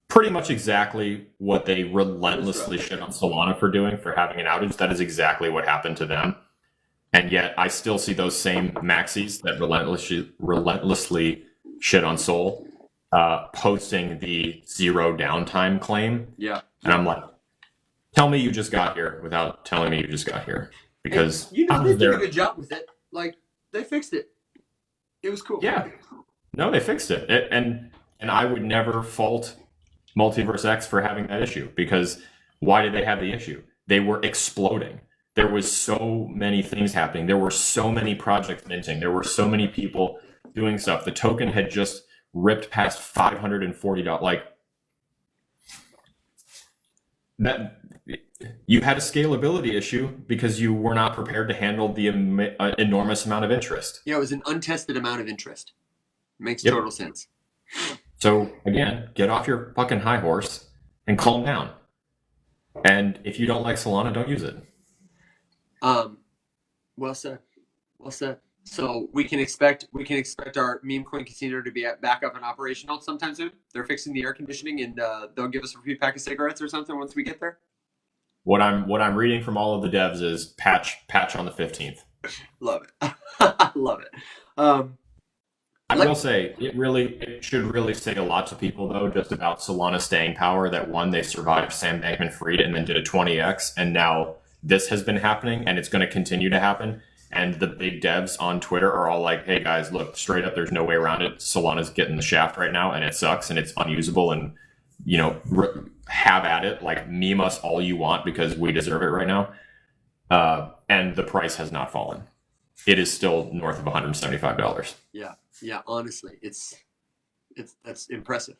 Pretty much exactly what they relentlessly shit on Solana for doing, for having an outage. That is exactly what happened to them. And yet I still see those same maxis that relentlessly shit on Sol posting the zero downtime claim. Yeah. And I'm like, tell me you just got here without telling me you just got here. Because they did a good job with it. Like, they fixed it. It was cool. Yeah. No, they fixed it. And I would never fault Multiverse X for having that issue, because why did they have the issue? They were exploding. There was so many things happening. There were so many projects minting. There were so many people doing stuff. The token had just ripped past $540. Like, that, you had a scalability issue because you were not prepared to handle the enormous amount of interest. Yeah, it was an untested amount of interest. Makes total sense. So again, get off your fucking high horse and calm down. And if you don't like Solana, don't use it. Well said. Well said. So we can expect our meme coin casino to be back up and operational sometime soon. They're fixing the air conditioning, and they'll give us a free pack of cigarettes or something once we get there. What I'm reading from all of the devs is patch on the 15th. Love it. Love it. I will say it should really say a lot to people though, just about Solana's staying power. That one, they survived Sam Bankman-Fried and then did a 20x, and now this has been happening, and it's going to continue to happen. And the big devs on Twitter are all like, "Hey guys, look, straight up, there's no way around it. Solana's getting the shaft right now, and it sucks, and it's unusable, and have at it. Like meme us all you want because we deserve it right now." And the price has not fallen. It is still north of $175. Yeah. Honestly, that's impressive.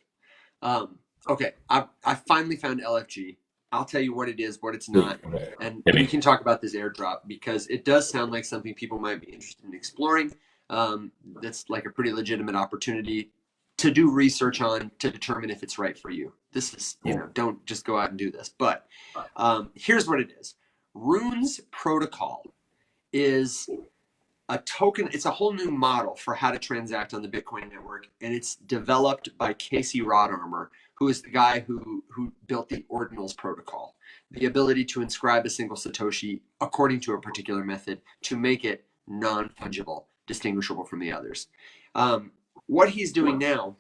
Okay, I finally found LFG. I'll tell you what it is, what it's not, and we can talk about this airdrop because it does sound like something people might be interested in exploring. That's like a pretty legitimate opportunity to do research on to determine if it's right for you. This is, don't just go out and do this. But here's what it is. Rune's protocol is a token. It's a whole new model for how to transact on the Bitcoin network, and it's developed by Casey Rodarmer, who is the guy who built the ordinals protocol, the ability to inscribe a single Satoshi according to a particular method to make it non-fungible, distinguishable from the others. What he's doing now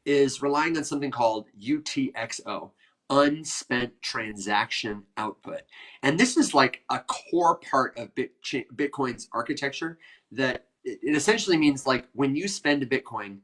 is relying on something called UTXO, unspent transaction output. And this is like a core part of Bitcoin's architecture that it essentially means like when you spend a Bitcoin,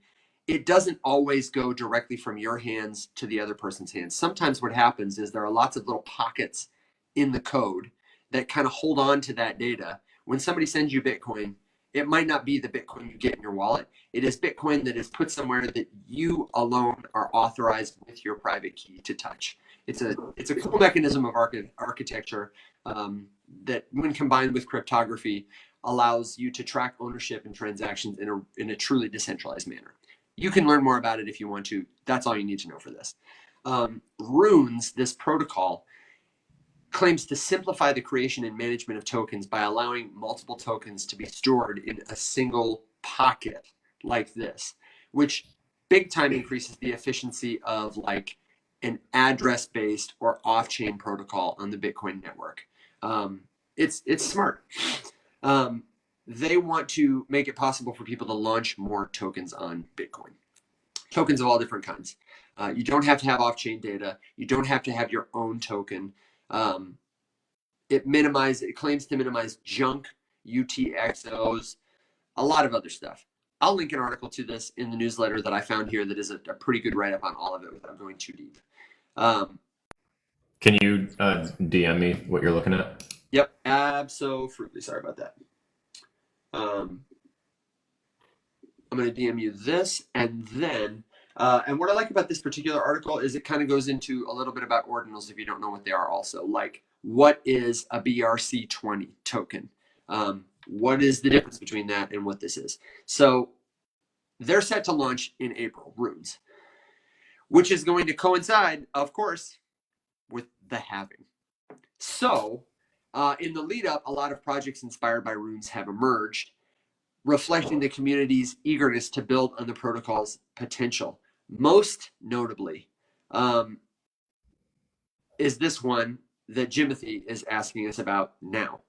it doesn't always go directly from your hands to the other person's hands. Sometimes what happens is there are lots of little pockets in the code that kind of hold on to that data. When somebody sends you Bitcoin, it might not be the Bitcoin you get in your wallet. It is Bitcoin that is put somewhere that you alone are authorized with your private key to touch. It's a cool mechanism of architecture that, when combined with cryptography, allows you to track ownership and transactions in a truly decentralized manner. You can learn more about it if you want to. That's all you need to know for this. Runes, this protocol, claims to simplify the creation and management of tokens by allowing multiple tokens to be stored in a single pocket like this, which big time increases the efficiency of like an address-based or off-chain protocol on the Bitcoin network. It's smart. They want to make it possible for people to launch more tokens on Bitcoin. Tokens of all different kinds. You don't have to have off-chain data. You don't have to have your own token. It claims to minimize junk, UTXOs, a lot of other stuff. I'll link an article to this in the newsletter that I found here that is a pretty good write-up on all of it without going too deep. Can you DM me what you're looking at? Yep, absolutely. Sorry about that. I'm going to DM you this, and then, and what I like about this particular article is it kind of goes into a little bit about ordinals if you don't know what they are also. Like, what is a BRC20 token? What is the difference between that and what this is? So they're set to launch in April, Runes, which is going to coincide, of course, with the halving. So in the lead up, a lot of projects inspired by Runes have emerged, reflecting the community's eagerness to build on the protocol's potential. Most notably is this one that Jimothy is asking us about now.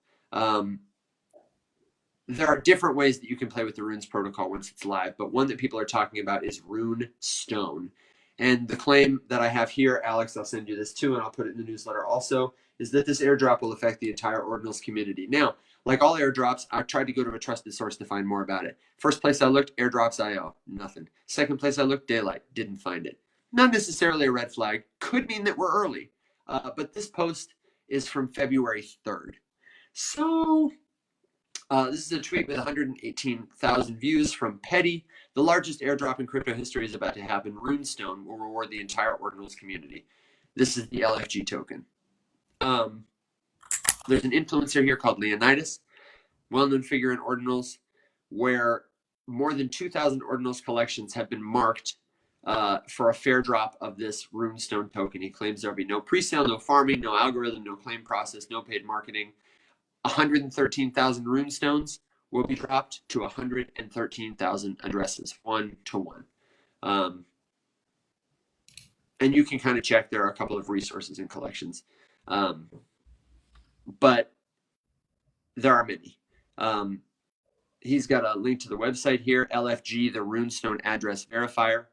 There are different ways that you can play with the Runes protocol once it's live, but one that people are talking about is Rune Stone. And the claim that I have here, Alex, I'll send you this too, and I'll put it in the newsletter also, is that this airdrop will affect the entire Ordinals community. Now, like all airdrops, I tried to go to a trusted source to find more about it. First place I looked, airdrops.io, nothing. Second place I looked, Daylight, didn't find it. Not necessarily a red flag, could mean that we're early. But this post is from February 3rd. So this is a tweet with 118,000 views from Petty. The largest airdrop in crypto history is about to happen. Runestone will reward the entire Ordinals community. This is the LFG token. There's an influencer here called Leonidas, well-known figure in Ordinals, where more than 2,000 Ordinals collections have been marked for a fair drop of this Runestone token. He claims there'll be no pre-sale, no farming, no algorithm, no claim process, no paid marketing. 113,000 Runestones will be dropped to 113,000 addresses, 1-to-1. And you can kind of check, there are a couple of resources and collections. But there are many. He's got a link to the website here, LFG, the Runestone Address Verifier.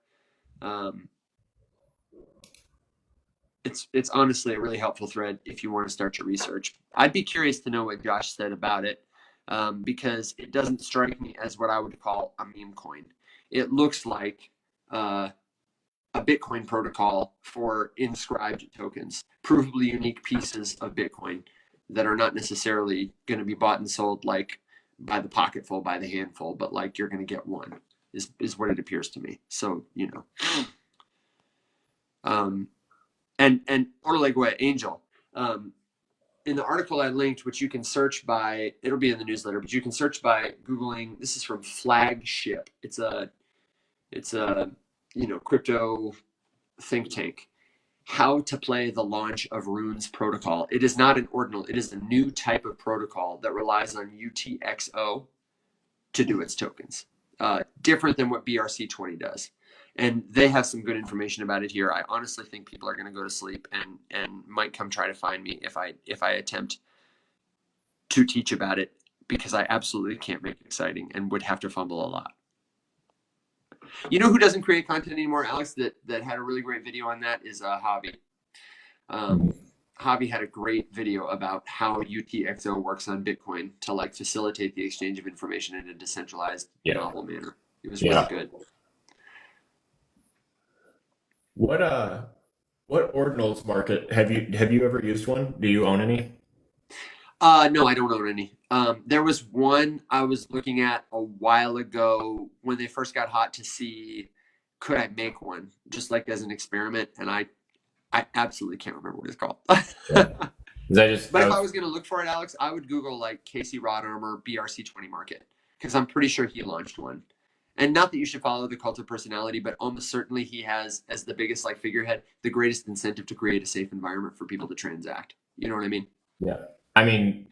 It's honestly a really helpful thread if you want to start your research. I'd be curious to know what Josh said about it, because it doesn't strike me as what I would call a meme coin. It looks like a Bitcoin protocol for inscribed tokens, provably unique pieces of Bitcoin that are not necessarily going to be bought and sold like by the pocketful, by the handful, but like you're going to get one is what it appears to me. So, you know, and Orlegua Angel, in the article I linked, which you can search by, it'll be in the newsletter, but you can search by Googling, this is from Flagship. It's a, you know, crypto think tank. How to play the launch of Runes protocol. It is not an ordinal. It is a new type of protocol that relies on UTXO to do its tokens. Different than what BRC20 does. And they have some good information about it here. I honestly think people are going to go to sleep and might come try to find me if I attempt to teach about it, because I absolutely can't make it exciting and would have to fumble a lot. You know who doesn't create content anymore, Alex, that had a really great video on that is Javi. Javi had a great video about how UTXO works on Bitcoin to like facilitate the exchange of information in a decentralized, novel manner. It was really good. What ordinals market have you ever used one? Do you own any? No, I don't own any. There was one I was looking at a while ago when they first got hot to see could I make one just like as an experiment, and I absolutely can't remember what it's called. But if I was going to look for it, Alex, I would Google like Casey Rod Armor BRC20 market, because I'm pretty sure he launched one. And not that you should follow the cult of personality, but almost certainly he has, as the biggest like figurehead, the greatest incentive to create a safe environment for people to transact. You know what I mean? Yeah. I mean,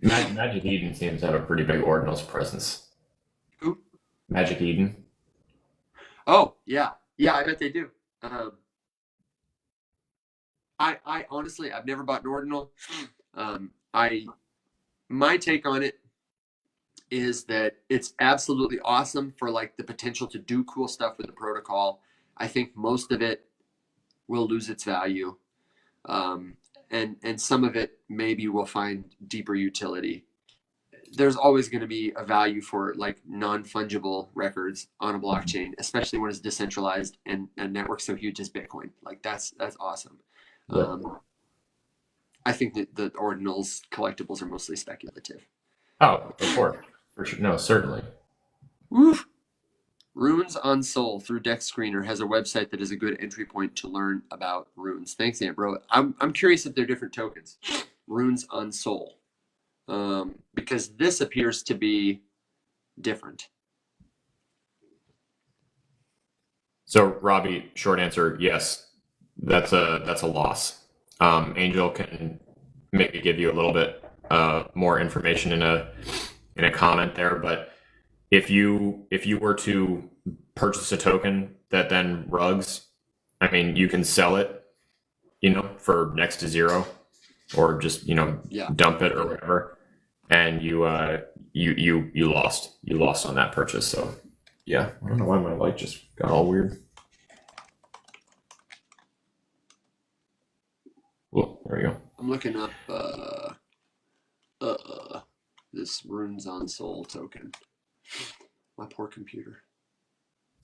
Magic Eden seems to have a pretty big ordinals presence. Who? Magic Eden. Oh, yeah. Yeah, I bet they do. I honestly, I've never bought an ordinal. My take on it is that it's absolutely awesome for like the potential to do cool stuff with the protocol. I think most of it will lose its value. And some of it maybe will find deeper utility. There's always going to be a value for like non-fungible records on a blockchain, especially when it's decentralized and a network so huge as Bitcoin. Like that's awesome. Yeah. I think that the ordinals collectibles are mostly speculative. Oh, of course. For sure. No, certainly. Woof. Runes on Soul through Dex Screener has a website that is a good entry point to learn about runes. Thanks, Ambro. I'm curious if they're different tokens. Runes on Soul. Because this appears to be different. So, Robbie, short answer, yes. That's a loss. Angel can maybe give you a little bit more information in a comment there, but if you were to purchase a token that then rugs, I mean, you can sell it, for next to zero, or just dump it or whatever, and you lost on that purchase. So yeah, I don't know why my light just got all weird. Oh, there we go. I'm looking up this Runes on Soul token. My poor computer.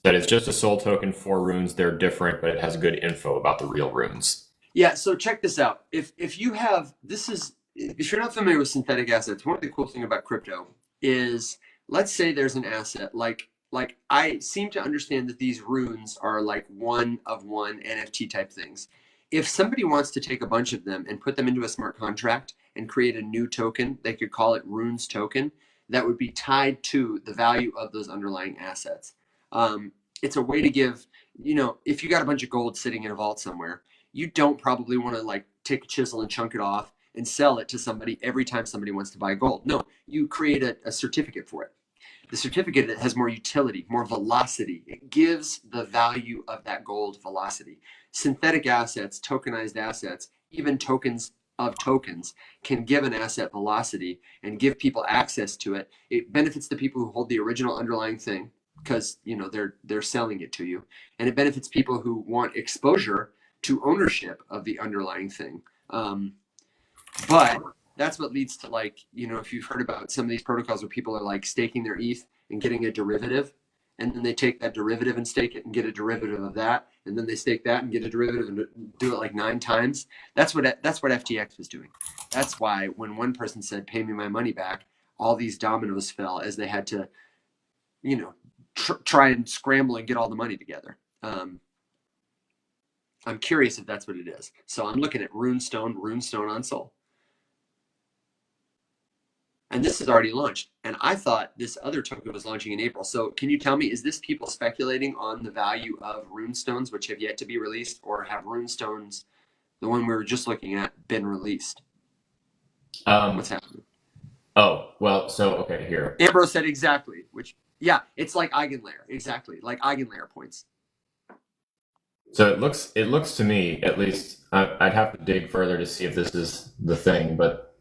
That is just a soul token for runes. They're different, but it has good info about the real runes. Yeah, so check this out. If you're not familiar with synthetic assets, one of the cool things about crypto is, let's say there's an asset like I seem to understand that these runes are like one of one NFT type things. If somebody wants to take a bunch of them and put them into a smart contract and create a new token, they could call it Runes token, that would be tied to the value of those underlying assets. It's a way to give, if you got a bunch of gold sitting in a vault somewhere, you don't probably want to like take a chisel and chunk it off and sell it to somebody every time somebody wants to buy gold. No, you create a certificate for it. The certificate has more utility, more velocity. It gives the value of that gold velocity. Synthetic assets, tokenized assets, even tokens of tokens can give an asset velocity and give people access to it. It benefits the people who hold the original underlying thing because they're selling it to you, and it benefits people who want exposure to ownership of the underlying thing. But that's what leads to, like, if you've heard about some of these protocols where people are like staking their ETH and getting a derivative, and then they take that derivative and stake it and get a derivative of that, and then they stake that and get a derivative and do it like 9 times. That's what FTX was doing. That's why when one person said, "Pay me my money back," all these dominoes fell as they had to, try and scramble and get all the money together. I'm curious if that's what it is. So I'm looking at Runestone on Sol. And this is already launched. And I thought this other token was launching in April. So can you tell me, is this people speculating on the value of runestones, which have yet to be released, or have runestones, the one we were just looking at, been released? What's happening? Oh, well, so, okay, here. Ambrose said exactly, which, yeah, it's like Eigenlayer. Exactly, like Eigenlayer points. So it looks to me, at least, I'd have to dig further to see if this is the thing, but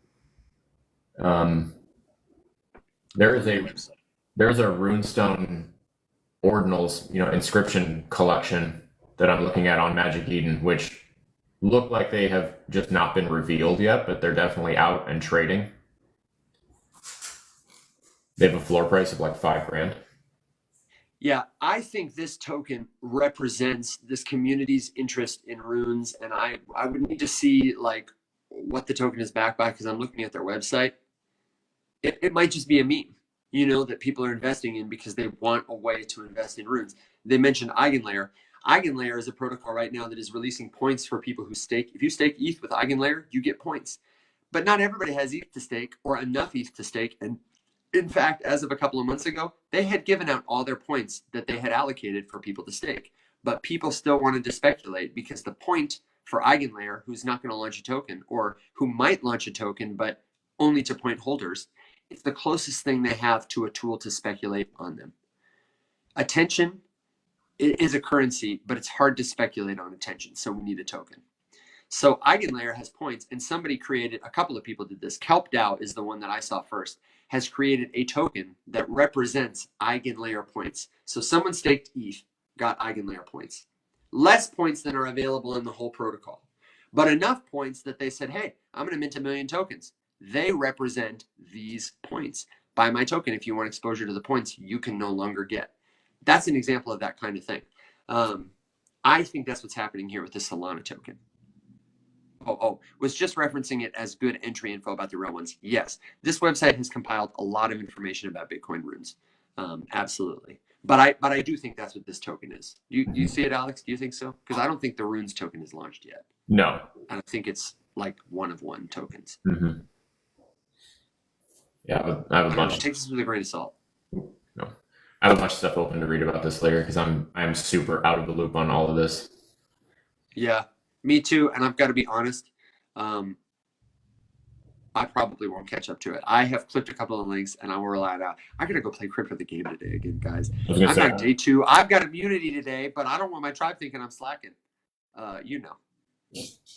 there's a runestone ordinals, inscription collection that I'm looking at on Magic Eden, which look like they have just not been revealed yet, but they're definitely out and trading. They have a floor price of like $5,000. Yeah, I think this token represents this community's interest in runes, and I would need to see like what the token is backed by, because I'm looking at their website. It might just be a meme, that people are investing in because they want a way to invest in runes. They mentioned Eigenlayer. Eigenlayer is a protocol right now that is releasing points for people who stake. If you stake ETH with Eigenlayer, you get points. But not everybody has ETH to stake or enough ETH to stake. And in fact, as of a couple of months ago, they had given out all their points that they had allocated for people to stake. But people still wanted to speculate because the point for Eigenlayer, who's not going to launch a token, or who might launch a token, but only to point holders, it's the closest thing they have to a tool to speculate on them. Attention is a currency, but it's hard to speculate on attention, so we need a token. So Eigenlayer has points, and somebody created, a couple of people did this. KelpDAO is the one that I saw first, has created a token that represents Eigenlayer points. So someone staked ETH, got Eigenlayer points. Less points than are available in the whole protocol, but enough points that they said, hey, I'm going to mint 1 million tokens. They represent these points. Buy my token. If you want exposure to the points you can no longer get. That's an example of that kind of thing. I think that's what's happening here with the Solana token. Was just referencing it as good entry info about the real ones. Yes, this website has compiled a lot of information about Bitcoin runes. Absolutely. But I do think that's what this token is. You see it, Alex? Do you think so? Because I don't think the runes token is launched yet. No. I don't think it's like one of one tokens. Mm-hmm. Yeah, I have a bunch. Take this with a grain of salt. No, I have a bunch of stuff open to read about this later because I'm super out of the loop on all of this. Yeah, me too. And I've got to be honest, I probably won't catch up to it. I have clipped a couple of links and I will rely out. I gotta go play Crypto the Game today again, guys. I'm on day 2. I've got immunity today, but I don't want my tribe thinking I'm slacking.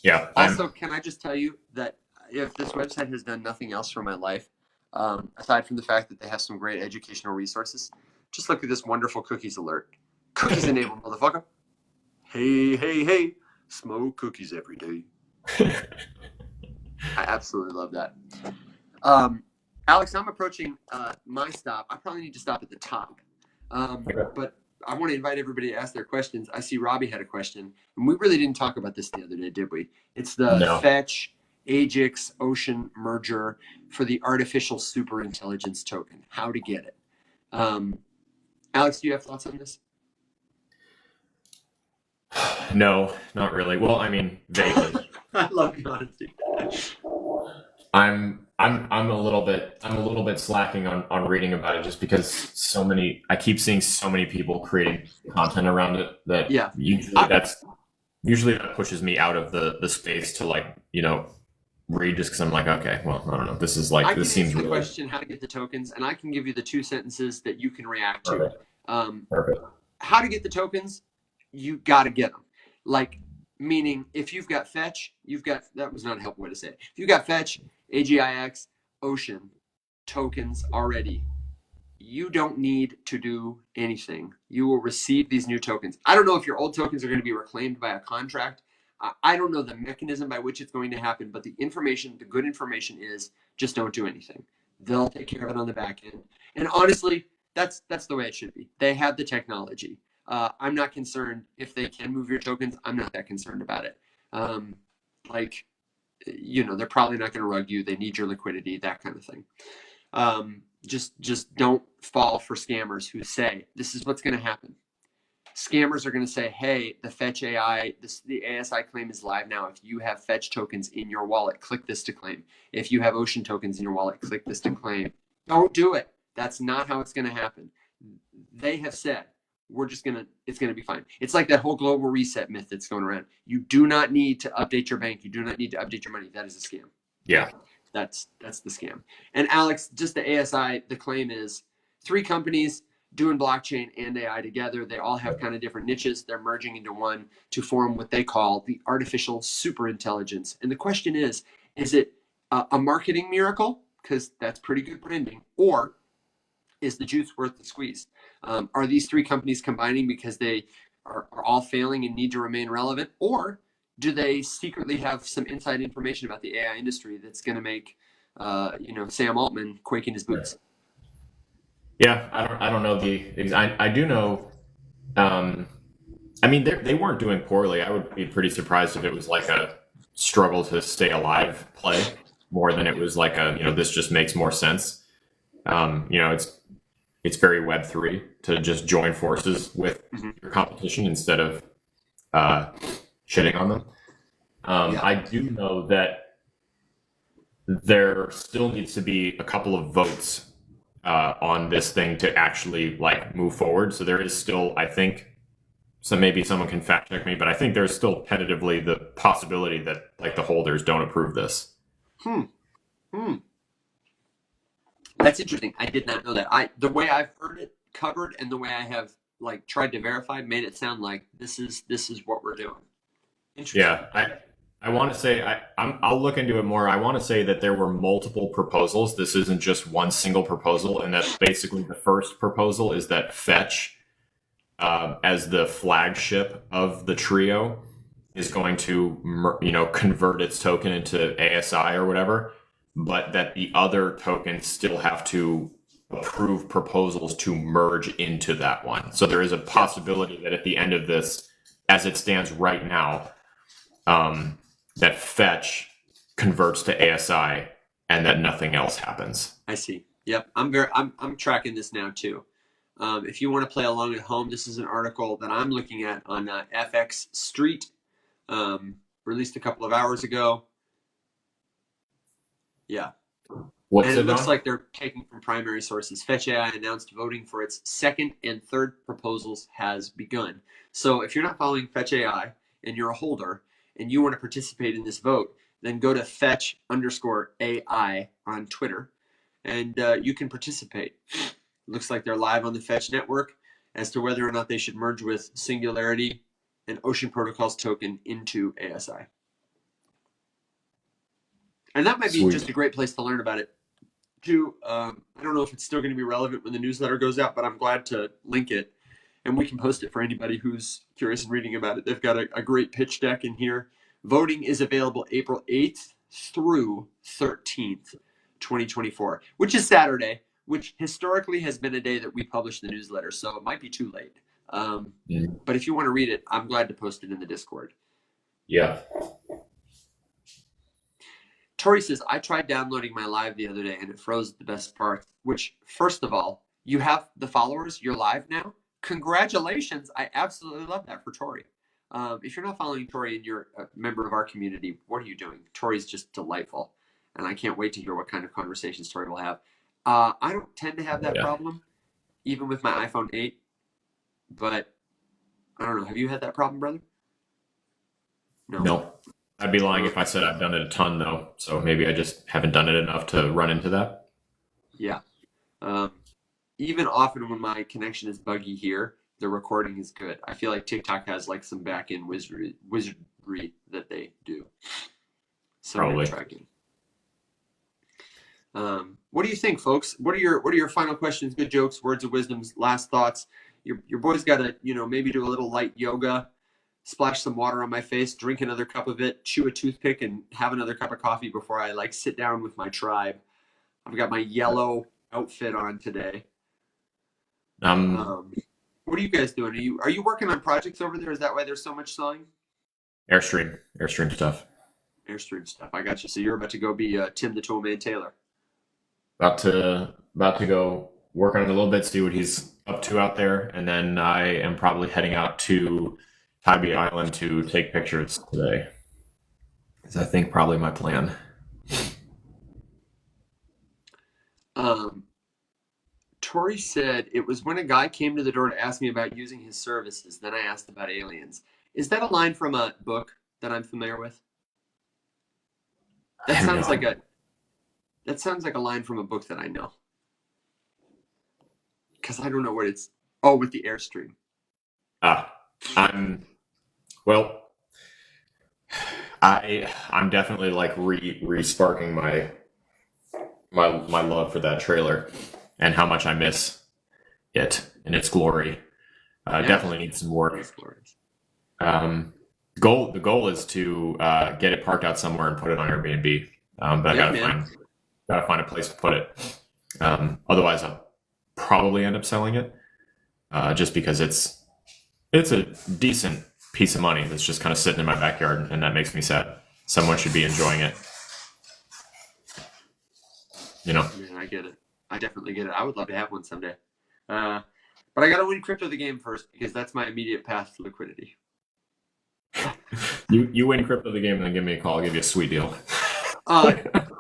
Yeah. Also, can I just tell you that if this website has done nothing else for my life, aside from the fact that they have some great educational resources, just look at this wonderful cookies alert. Cookies enabled, motherfucker. Hey, smoke cookies every day. I absolutely love that. Alex, I'm approaching my stop. I probably need to stop at the top. But I want to invite everybody to ask their questions. I see Robbie had a question, and we really didn't talk about this the other day, did we? It's the Fetch AGIX Ocean merger for the artificial SuperIntelligence token. How to get it? Alex, do you have thoughts on this? No, not really. Well, I mean, vaguely. I love your honesty. I'm a little bit slacking on reading about it just because I keep seeing so many people creating content around it that usually that pushes me out of the space to read just because I'm like, okay, well, I don't know. This is I like can this seems answer the really question how to get the tokens, and I can give you the 2 sentences that you can react to. perfect. Perfect. How to get the tokens? You got to get them. Like, meaning if you've got fetch, that was not a helpful way to say it. If you've got fetch, AGIX, ocean tokens already, you don't need to do anything. You will receive these new tokens. I don't know if your old tokens are going to be reclaimed by a contract. I don't know the mechanism by which it's going to happen, but the good information is just don't do anything. They'll take care of it on the back end. And honestly, that's the way it should be. They have the technology. I'm not concerned if they can move your tokens. I'm not that concerned about it. Like, they're probably not going to rug you. They need your liquidity, that kind of thing. Just don't fall for scammers who say this is what's going to happen. Scammers are going to say, hey, the fetch AI, the ASI claim is live now. If you have fetch tokens in your wallet, click this to claim. If you have ocean tokens in your wallet, click this to claim. Don't do it. That's not how it's going to happen. They have said, it's going to be fine. It's like that whole global reset myth that's going around. You do not need to update your bank. You do not need to update your money. That is a scam. Yeah. That's the scam. And Alex, just the ASI, the claim is 3 companies doing blockchain and AI together. They all have kind of different niches. They're merging into one to form what they call the artificial superintelligence. And the question is it a marketing miracle? Because that's pretty good branding. Or is the juice worth the squeeze? Are these 3 companies combining because they are all failing and need to remain relevant? Or do they secretly have some inside information about the AI industry that's going to make, Sam Altman quake in his boots? Yeah, I don't know I do know. I mean, they weren't doing poorly. I would be pretty surprised if it was like a struggle to stay alive play more than it was like this just makes more sense. It's very Web3 to just join forces with your competition instead of shitting on them. I do know that there still needs to be a couple of votes on this thing to actually like move forward. So there is still, I think, so maybe someone can fact check me, but I think there's still tentatively the possibility that like the holders don't approve this. That's interesting. I did not know that. The way I've heard it covered and the way I have like tried to verify made it sound like this is what we're doing. Interesting. Yeah, I want to say I'll look into it more. I want to say that there were multiple proposals. This isn't just one single proposal, and that basically the first proposal is that Fetch, as the flagship of the trio, is going to convert its token into ASI or whatever, but that the other tokens still have to approve proposals to merge into that one. So there is a possibility that at the end of this, as it stands right now, that Fetch converts to ASI and that nothing else happens. I see. Yep. I'm tracking this now too. If you want to play along at home, this is an article that I'm looking at on FX Street, released a couple of hours ago. Yeah. What's it looks like they're taking from primary sources. Fetch AI announced voting for its second and third proposals has begun. So if you're not following Fetch AI and you're a holder and you want to participate in this vote, then go to fetch_AI on Twitter and you can participate. Looks like they're live on the Fetch network as to whether or not they should merge with Singularity and Ocean Protocol's token into ASI. And that might be just a great place to learn about it too. I don't know if it's still going to be relevant when the newsletter goes out, but I'm glad to link it. And we can post it for anybody who's curious and reading about it. They've got a great pitch deck in here. Voting is available April 8th through 13th, 2024, which is Saturday, which historically has been a day that we publish the newsletter. So it might be too late. But if you want to read it, I'm glad to post it in the Discord. Yeah. Tori says, I tried downloading my live the other day and it froze at the best part, which, first of all, you have the followers, you're live now. Congratulations. I absolutely love that for Tori. If you're not following Tori and you're a member of our community, what are you doing? Tori's just delightful. And I can't wait to hear what kind of conversations Tori will have. I don't tend to have that problem, even with my iPhone 8. But I don't know. Have you had that problem, brother? No. I'd be lying if I said I've done it a ton, though. So maybe I just haven't done it enough to run into that. Yeah. Um, Even often when my connection is buggy here, the recording is good. I feel like TikTok has like some back end wizardry that they do. So Probably. tracking. What do you think, folks? What are your final questions? Good jokes, words of wisdoms, last thoughts. Your boy's got to maybe do a little light yoga, splash some water on my face, drink another cup of it, chew a toothpick, and have another cup of coffee before I like sit down with my tribe. I've got my yellow outfit on today. What are you guys doing? Are you working on projects over there? Is that why there's so much sawing? Airstream stuff. Airstream stuff. I got you. So you're about to go be Tim the Toolman Taylor. About to go work on it a little bit, see what he's up to out there, and then I am probably heading out to Tybee Island to take pictures today. Is I think probably my plan. Tori said it was when a guy came to the door to ask me about using his services. Then I asked about aliens. Is that a line from a book that I'm familiar with? That sounds like a line from a book that I know. Because I don't know what it's. Oh, with the Airstream. I'm definitely like re-sparking my love for that trailer and how much I miss it in its glory. Definitely needs some work. The goal is to get it parked out somewhere and put it on Airbnb. But I gotta find a place to put it. Otherwise, I'll probably end up selling it. Just because it's a decent piece of money that's just kind of sitting in my backyard, and that makes me sad. Someone should be enjoying it. Man, I get it. I definitely get it. I would love to have one someday. But I got to win crypto the game first because that's my immediate path to liquidity. You win crypto the game and then give me a call. I'll give you a sweet deal.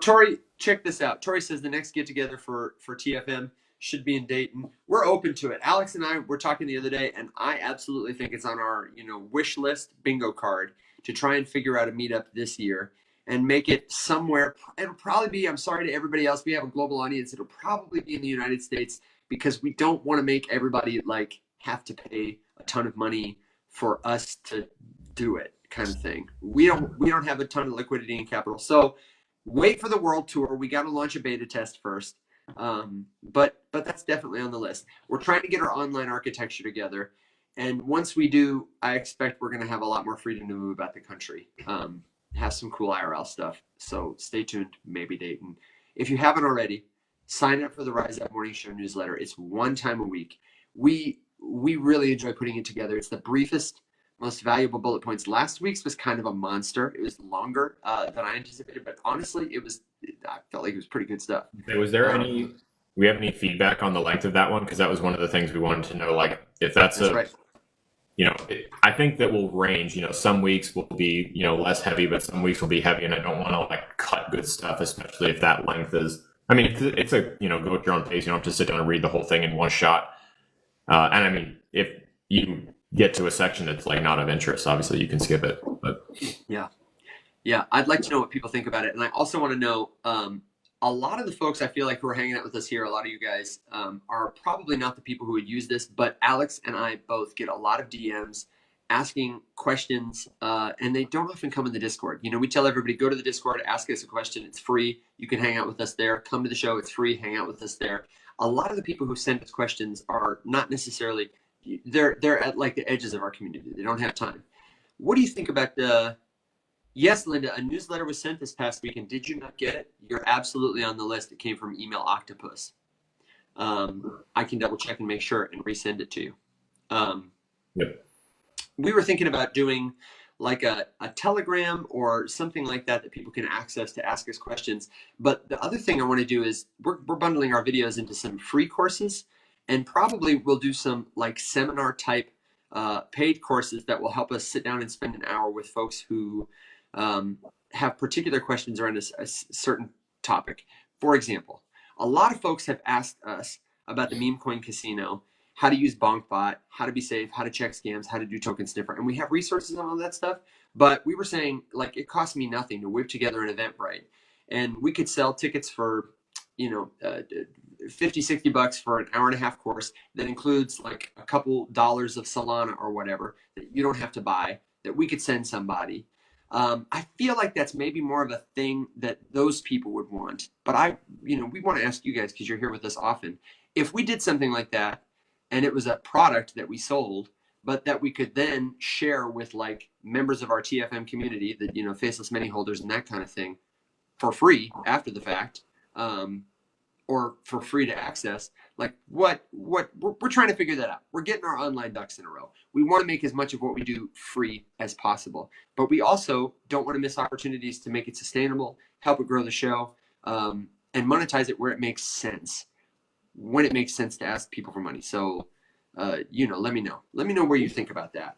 Tori, check this out. Tori says the next get together for TFM should be in Dayton. We're open to it. Alex and I were talking the other day, and I absolutely think it's on our wish list bingo card to try and figure out a meetup this year and make it somewhere. It'll probably be, I'm sorry to everybody else, we have a global audience. It'll probably be in the United States because we don't want to make everybody like have to pay a ton of money for us to do it, kind of thing. We don't have a ton of liquidity and capital. So wait for the world tour. We got to launch a beta test first. But that's definitely on the list. We're trying to get our online architecture together. And once we do, I expect we're going to have a lot more freedom to move about the country. Have some cool IRL stuff. So stay tuned, maybe Dayton. If you haven't already, sign up for the Rise Up Morning Show newsletter. It's one time a week. We really enjoy putting it together. It's the briefest, most valuable bullet points. Last week's was kind of a monster. It was longer than I anticipated, but honestly, I felt like it was pretty good stuff. Was there we have any feedback on the length of that one? Because that was one of the things we wanted to know. Like if that's right. I think that will range. Some weeks will be less heavy, but some weeks will be heavy, and I don't want to like cut good stuff, especially if that length is. I mean, it's a go at your own pace. You don't have to sit down and read the whole thing in one shot. And I mean, if you get to a section that's like not of interest, obviously you can skip it. But yeah, I'd like to know what people think about it, and I also want to know. A lot of the folks I feel like who are hanging out with us here, a lot of you guys are probably not the people who would use this, but Alex and I both get a lot of DMs asking questions, and they don't often come in the Discord. We tell everybody, go to the Discord, ask us a question. It's free. You can hang out with us there. Come to the show. It's free. Hang out with us there. A lot of the people who send us questions are not necessarily, they're at like the edges of our community. They don't have time. What do you think about Yes, Linda, a newsletter was sent this past week, and did you not get it? You're absolutely on the list. It came from Email Octopus. I can double check and make sure and resend it to you. Yep. We were thinking about doing like a Telegram or something like that people can access to ask us questions. But the other thing I want to do is we're bundling our videos into some free courses, and probably we'll do some like seminar type paid courses that will help us sit down and spend an hour with folks who have particular questions around a certain topic. For example, a lot of folks have asked us about the meme coin casino how to use BonkBot, how to be safe, how to check scams, how to do token sniffer. And we have resources on all that stuff. But we were saying, like, it cost me nothing to whip together an Eventbrite. And we could sell tickets for, you know, $50-$60 for an hour and a half course that includes like a couple dollars of Solana or whatever that you don't have to buy, that we could send somebody. I feel like that's maybe more of a thing that those people would want. But we want to ask you guys, because you're here with us often, if we did something like that and it was a product that we sold, but that we could then share with like members of our TFM community, that, you know, Faceless Many holders and that kind of thing, for free after the fact, or for free to access, like what we're trying to figure that out. We're getting our online ducks in a row. We want to make as much of what we do free as possible, but we also don't want to miss opportunities to make it sustainable, help it grow the show, and monetize it where it makes sense, when it makes sense to ask people for money. So, let me know where you think about that.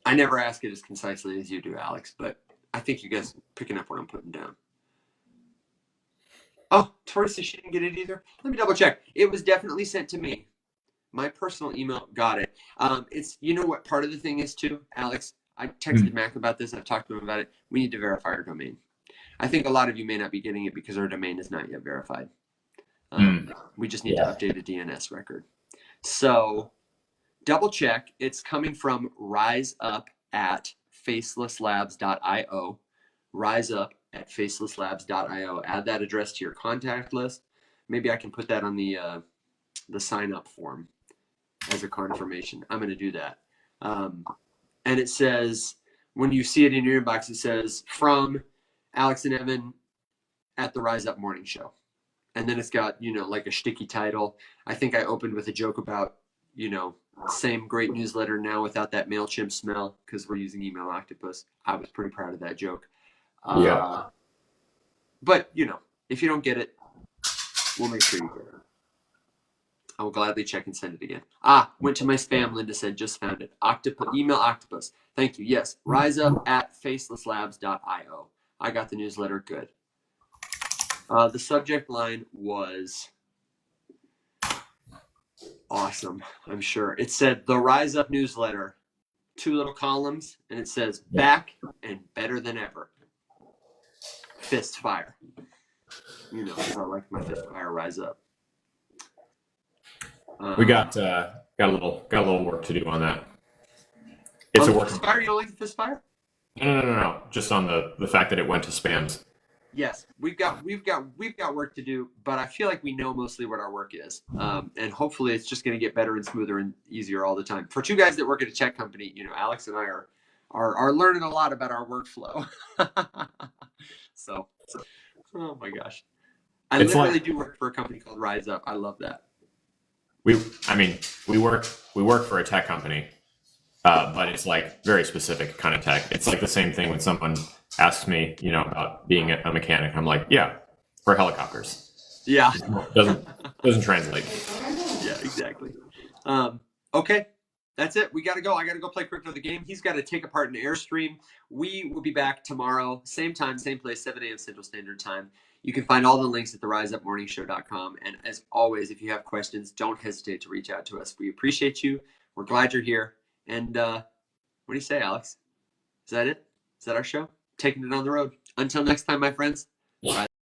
I never ask it as concisely as you do, Alex, but I think you guys are picking up what I'm putting down. Oh, Tori says she didn't get it either. Let me double check. It was definitely sent to me. My personal email got it. It's, you know what part of the thing is too, Alex? I texted Mac about this. I've talked to him about it. We need to verify our domain. I think a lot of you may not be getting it because our domain is not yet verified. We just need to update a DNS record. So double check. It's coming from riseup@facelesslabs.io. riseup@facelesslabs.io. Add that address to your contact list. Maybe I can put that on the sign up form as a confirmation. I'm going to do that. And it says, when you see it in your inbox, it says from Alex and Evan at the Rise Up Morning Show. And then it's got, like a sticky title. I think I opened with a joke about, same great newsletter now without that MailChimp smell, because we're using Email Octopus. I was pretty proud of that joke. But, if you don't get it, we'll make sure you get it. I will gladly check and send it again. Went to my spam. Linda said, just found it. Email Octopus. Thank you. Yes. riseup@facelesslabs.io. I got the newsletter. Good. The subject line was awesome, I'm sure. It said, the Rise Up newsletter, 2 little columns, and it says, back and better than ever. Fist fire. I like my fist fire. Rise up. We got a little work to do on that. It's a work. Fist fire? You don't like the fist fire? No. Just on the fact that it went to spams. Yes, we've got work to do, but I feel like we know mostly what our work is, and hopefully it's just going to get better and smoother and easier all the time. For 2 guys that work at a tech company, Alex and I are learning a lot about our workflow. So, oh my gosh, I literally do work for a company called Rise Up. I love that. We work for a tech company, but it's like very specific kind of tech. It's like the same thing when someone asks me, about being a mechanic. I'm like, yeah, for helicopters. Yeah. Doesn't translate. Yeah, exactly. Okay. That's it. We got to go. I got to go play Crypto the Game. He's got to take apart an Airstream. We will be back tomorrow. Same time, same place, 7 a.m. Central Standard Time. You can find all the links at theriseupmorningshow.com. And as always, if you have questions, don't hesitate to reach out to us. We appreciate you. We're glad you're here. And what do you say, Alex? Is that it? Is that our show? Taking it on the road. Until next time, my friends. Bye.